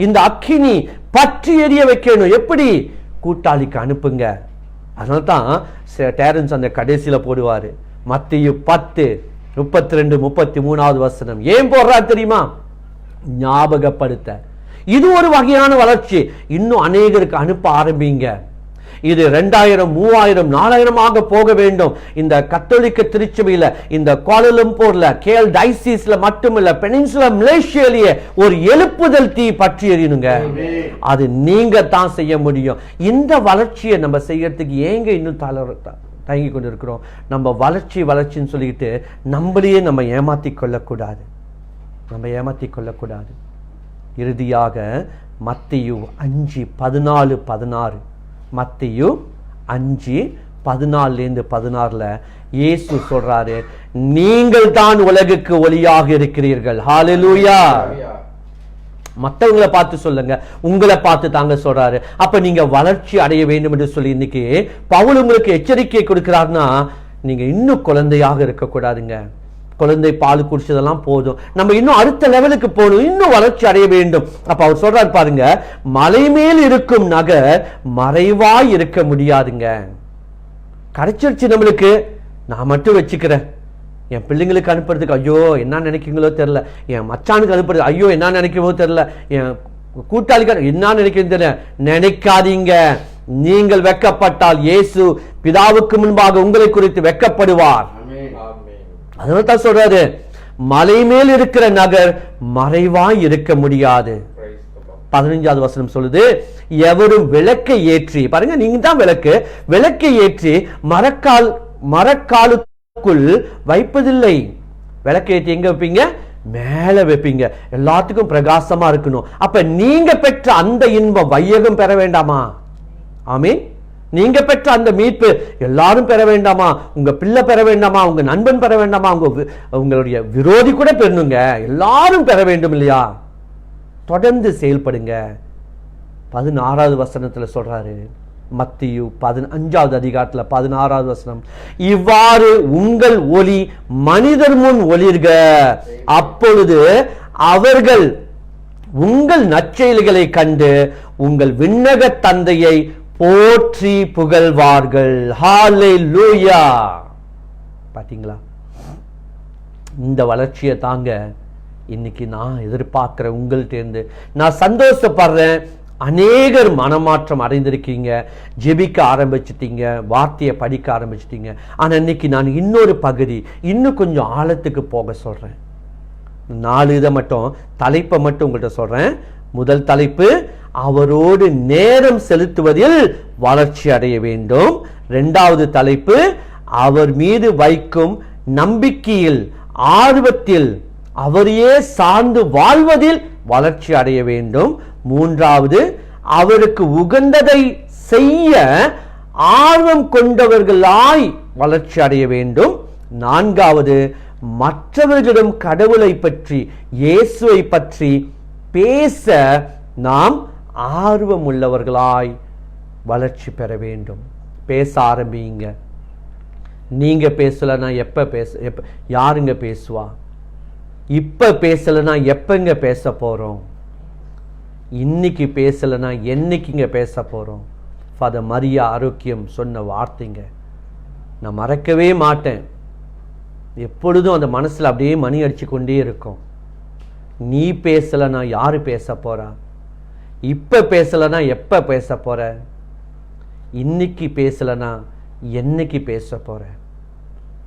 இந்த அக்கினி பற்றி எறிய வைக்கணும். எப்படி? கூட்டாளிக்கு அனுப்புங்க. அதனால தான் டேரன்ஸ் அந்த கடைசியில போடுவாரு, மத்தேயு 10:32-33வது வசனம். ஏன் போடுறாரு தெரியுமா? ஞாபகப்படுத்த. இது ஒரு வகையான வளர்ச்சி. இன்னும் அநேகருக்கு அனுப்ப ஆரம்பிங்க. இது 2000, 3000, 4000 போக வேண்டும். இந்த கத்தோலிக்க திருச்சபையில, இந்த கோலாலம்பூர்ல, கேஎல் டைசிஸ்ல மட்டுமில்ல, பெனின்சுலா மலேசியாலேயே ஒரு எழுப்புதல் தீ பற்றி எறியணுங்க. அது நீங்க தான் செய்ய முடியும். இந்த வளர்ச்சியை நம்ம செய்யறதுக்கு ஏங்க இன்னும் தயங்கி கொண்டு இருக்கிறோம்? நம்ம வளர்ச்சின்னு சொல்லிட்டு நம்மளையே நம்ம ஏமாத்தி கொள்ளக்கூடாது. இறுதியாக மத்தேயு 5:14-16, மத்தேயு 5:14-16 இயேசு சொல்றாரு, நீங்கள் தான் உலகுக்கு ஒளியாக இருக்கிறீர்கள். ஹல்லேலூயா. மற்றவங்களை பார்த்து சொல்லுங்க, உங்களை பார்த்து தாங்க சொல்றாரு. அப்ப நீங்க வளர்ச்சி அடைய வேண்டும் என்று சொல்லி இன்னைக்கு பவுல் உங்களுக்கு எச்சரிக்கை கொடுக்கிறார்னா, நீங்க இன்னும் குழந்தையாக இருக்கக்கூடாதுங்க. குழந்தை பால் குடிச்சதெல்லாம் போதும், நம்ம இன்னும் அடுத்த லெவலுக்கு போகணும், இன்னும் வளர்ச்சி அடைய வேண்டும். அப்ப அவர் சொல்றாரு பாருங்க, மலை மேல் இருக்கும் நகர் மறைவாய் இருக்க முடியாதுங்க. கிடைச்சிருச்சு நம்மளுக்கு, நான் மட்டும் வச்சுக்கிறேன். என் பிள்ளைங்களுக்கு அனுப்புறதுக்கு ஐயோ என்ன நினைக்கிறீங்களோ தெரியல, என் மச்சானுக்கு அனுப்புறது ஐயோ என்ன நினைக்கிறதோ தெரியல, என் கூட்டாளிகள் என்ன நினைக்கிறது தெரியல. நினைக்காதீங்க. நீங்கள் வெட்கப்பட்டால் இயேசு பிதாவுக்கு முன்பாக உங்களை குறித்து வெட்கப்படுவார். அதனால தான் சொல்றாரு, மலை மேல் இருக்கிற நகர் மறைவாய் இருக்க முடியாது. 15வது வசனம் சொல்லுது, எவரும் விளக்கை ஏற்றி, பாருங்க நீங்க தான் விளக்கை ஏற்றி மரக்காலுக்குள் வைப்பதில்லை. விளக்கை ஏற்றி எங்க வைப்பீங்க? மேல வைப்பீங்க. எல்லாத்துக்கும் பிரகாசமா இருக்கணும். அப்ப நீங்க பெற்ற அந்த இன்பம் வையகம் பெற வேண்டாமா? ஆமீன். நீங்க பெற்ற அந்த மீட்பு எல்லாரும் பெற வேண்டாமா? உங்க பிள்ளை பெற வேண்டாமா? உங்க நண்பன் பெற வேண்டாமா? உங்களுடைய விரோதி கூட பெறணுங்க. எல்லாரும் பெற வேண்டும் இல்லையா? தொடர்ந்து செயல்படுங்க. 16வது வசனத்தில் சொல்றாரு. மத்தியு 15வது அதிகாரத்தில் 16வது வசனம், இவ்வாறு உங்கள் ஒளி மனிதர் முன் ஒளிர்க, அப்பொழுது அவர்கள் உங்கள் நற்செயல்களை கண்டு உங்கள் விண்ணக தந்தையை போற்றி புகழ்வார்கள். ஹல்லேலூயா. பாத்தீங்களா? இந்த வளர்ச்சியை தாங்க இன்னைக்கு நான் எதிர்பார்க்கிறேன். உங்கள்கிட்ட நான் சந்தோஷப்படுறேன். அநேகர் மனமாற்றம் அடைந்திருக்கீங்க, ஜெபிக்க ஆரம்பிச்சிட்டீங்க, வார்த்தையை படிக்க ஆரம்பிச்சிட்டீங்க. ஆனா இன்னைக்கு நான் இன்னொரு பகுதி, இன்னும் கொஞ்சம் ஆழத்துக்கு போக சொல்றேன். 4 இதை மட்டும், தலைப்பை மட்டும் உங்கள்கிட்ட சொல்றேன். முதல் தலைப்பு, அவரோடு நேரம் செலுத்துவதில் வளர்ச்சி அடைய வேண்டும். 2வது தலைப்பு, அவர் மீது வைக்கும் நம்பிக்கையில், ஆர்வத்தில், அவரையே சார்ந்து வாழ்வதில் வளர்ச்சி அடைய வேண்டும். 3வது, அவருக்கு உகந்ததை செய்ய ஆர்வம் கொண்டவர்களாய் வளர்ச்சி அடைய வேண்டும். 4வது, மற்றவர்களிடம் கடவுளை பற்றி, இயேசுவை பற்றி பேச நாம் ஆர்வம் உள்ளவர்களாய் வளர்ச்சி பெற வேண்டும். பேச ஆரம்பிங்க. நீங்க பேசலன்னா எப்ப யாருங்க பேசுவா? இப்ப பேசலன்னா எப்பங்க பேச போறோம்? இன்னைக்கு பேசலன்னா என்னைக்குங்க பேச போறோம்? ஃபாதர் மரியா ஆரோக்கியம் சொன்ன வார்த்தைங்க நான் மறக்கவே மாட்டேன். எப்பொழுதும் அந்த மனசுல அப்படியே மணி அடிச்சு கொண்டே இருக்கும். நீ பேசலன்னா யாரு பேச போறா? இப்ப பேசலன்னா எப்ப பேச போற? இன்னைக்கு பேசலன்னா என்னைக்கு பேச போற?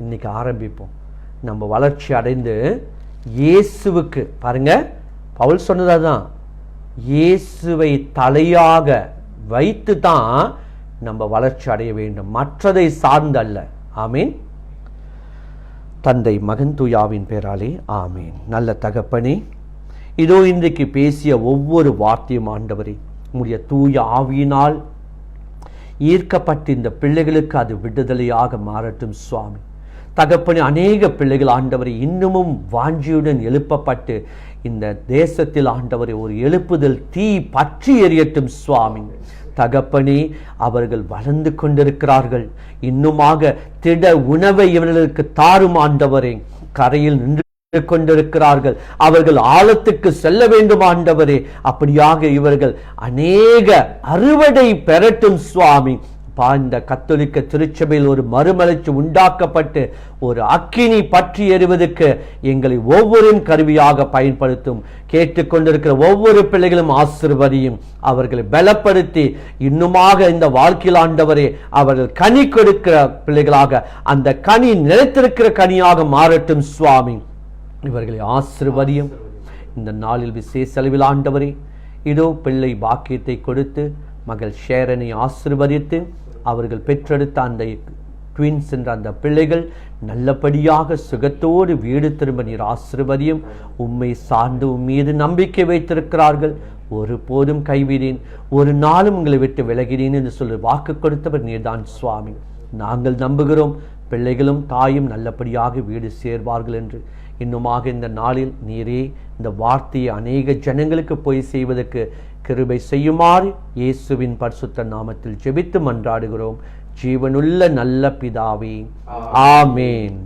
இன்னைக்கு ஆரம்பிப்போம். நம்ம வளர்ச்சி அடைந்து இயேசுவுக்கு, பாருங்க பவுல் சொன்னதான், இயேசுவை தலையாக வைத்து தான் நம்ம வளர்ச்சி அடைய வேண்டும், மற்றதை சார்ந்தல்ல. ஆமீன். தந்தை மகன் தூயாவின் பேராலே ஆமீன். நல்ல தகப்பனே, இதோ இன்றைக்கு பேசிய ஒவ்வொரு வார்த்தையும் ஆண்டவரே உம்முடைய தூய ஆவியினால் ஈர்க்கப்பட்டு இந்த பிள்ளைகளுக்கு அது விடுதலையாக மாறட்டும் சுவாமி. தகப்பனே, அநேக பிள்ளைகள் ஆண்டவரை இன்னமும் வாஞ்சியுடன் எழுப்பப்பட்டு இந்த தேசத்தில் ஆண்டவரை ஒரு எழுப்புதல் தீ பற்றி எரியட்டும் சுவாமி. தகப்பனே, அவர்கள் வளர்ந்து கொண்டிருக்கிறார்கள். இன்னுமாக திட உணவை இவர்களுக்கு தாரும் ஆண்டவரே. கரையில் நின்று கொண்டிருக்கிறார்கள், அவர்கள் ஆழத்துக்கு செல்ல வேண்டும் ஆண்டவரே. அப்படியாக இவர்கள் அநேக அறுவடை பெறட்டும் சுவாமி. இந்த கத்தோலிக்க திருச்சபையில் ஒரு மறுமலர்ச்சி உண்டாக்கப்பட்டு ஒரு அக்கினி பற்றி எறிவதற்கு எங்களை ஒவ்வொரு கருவியாக பயன்படுத்தும். கேட்டுக்கொண்டிருக்கிற ஒவ்வொரு பிள்ளைகளும் ஆசீர்வதியும், அவர்களை பலப்படுத்தி இன்னுமாக இந்த வாழ்க்கையில் ஆண்டவரே அவர்கள் கனி கொடுக்கிற பிள்ளைகளாக, அந்த கனி நிலைத்திருக்கிற கனியாக மாறட்டும் சுவாமி. இவர்களை ஆசீர்வதியும். இந்த நாளில் விசேஷ அளவில் ஆண்டவரே இதோ பிள்ளை பாக்கியத்தை கொடுத்து மகள் ஷேரனை ஆசீர்வதித்து அவர்கள் பெற்றெடுத்த அந்த ட்வின்ஸ் என்ற அந்த பிள்ளைகள் நல்லபடியாக சுகத்தோடு வீடு திரும்ப நீர் ஆசீர்வதியும். உம்மை சார்ந்து உம்மீது நம்பிக்கை வைத்திருக்கிறார்கள். ஒருபோதும் கைவிடேன், ஒரு நாளும் உங்களை விட்டு விலகிறேன் என்று சொல்லி வாக்கு கொடுத்தவர் நீர்தான் சுவாமி. நாங்கள் நம்புகிறோம், பிள்ளைகளும் தாயும் நல்லபடியாக வீடு சேர்வார்கள் என்று. இன்னுமாக இந்த நாளில் நீரே இந்த வார்த்தையை அநேக ஜனங்களுக்கு போய் செய்வதற்கு கிருபை செய்யுமாறு இயேசுவின் பரிசுத்த நாமத்தில் ஜெபித்து மன்றாடுகிறோம் ஜீவனுள்ள நல்ல பிதாவே, ஆமேன்.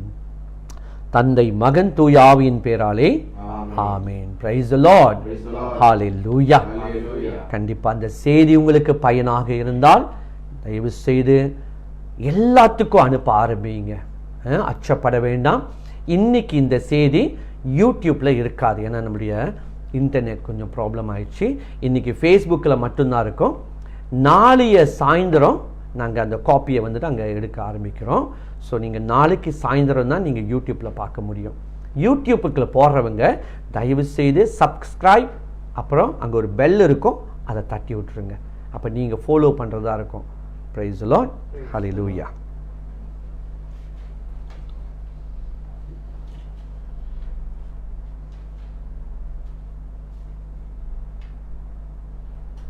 தந்தை மகன் தூயாவின் பேராலே ஆமேன். Price the Lord. ஹல்லேலூயா. கண்டிப்பா அந்த செய்தி உங்களுக்கு பயனாக இருந்தால் தயவு செய்து எல்லாத்துக்கும் அனுப்ப ஆரம்பிங்க. அச்சப்பட வேண்டாம். இன்னைக்கு இந்த செய்தி யூடியூப்ல இருக்காது, ஏன்னா நம்முடைய இன்டர்நெட் கொஞ்சம் ப்ராப்ளம் ஆயிடுச்சு. இன்னைக்கு ஃபேஸ்புக்கில் மட்டும்தான் இருக்கும். நாளைய சாயந்தரம் நாங்கள் அந்த காப்பியை வந்துட்டு அங்கே எடுக்க ஆரம்பிக்கிறோம். ஸோ நீங்கள் நாளைக்கு சாயந்தரம் தான் நீங்கள் யூடியூப்பில் பார்க்க முடியும். யூடியூப்புக்குள்ள போடுறவங்க தயவு செய்து சப்ஸ்கிரைப், அப்புறம் அங்கே ஒரு பெல் இருக்கும், அதை தட்டி விட்டுருங்க. அப்போ நீங்கள் ஃபாலோ பண்ணுறதா இருக்கும். Price the Lord. ஹல்லேலூயா.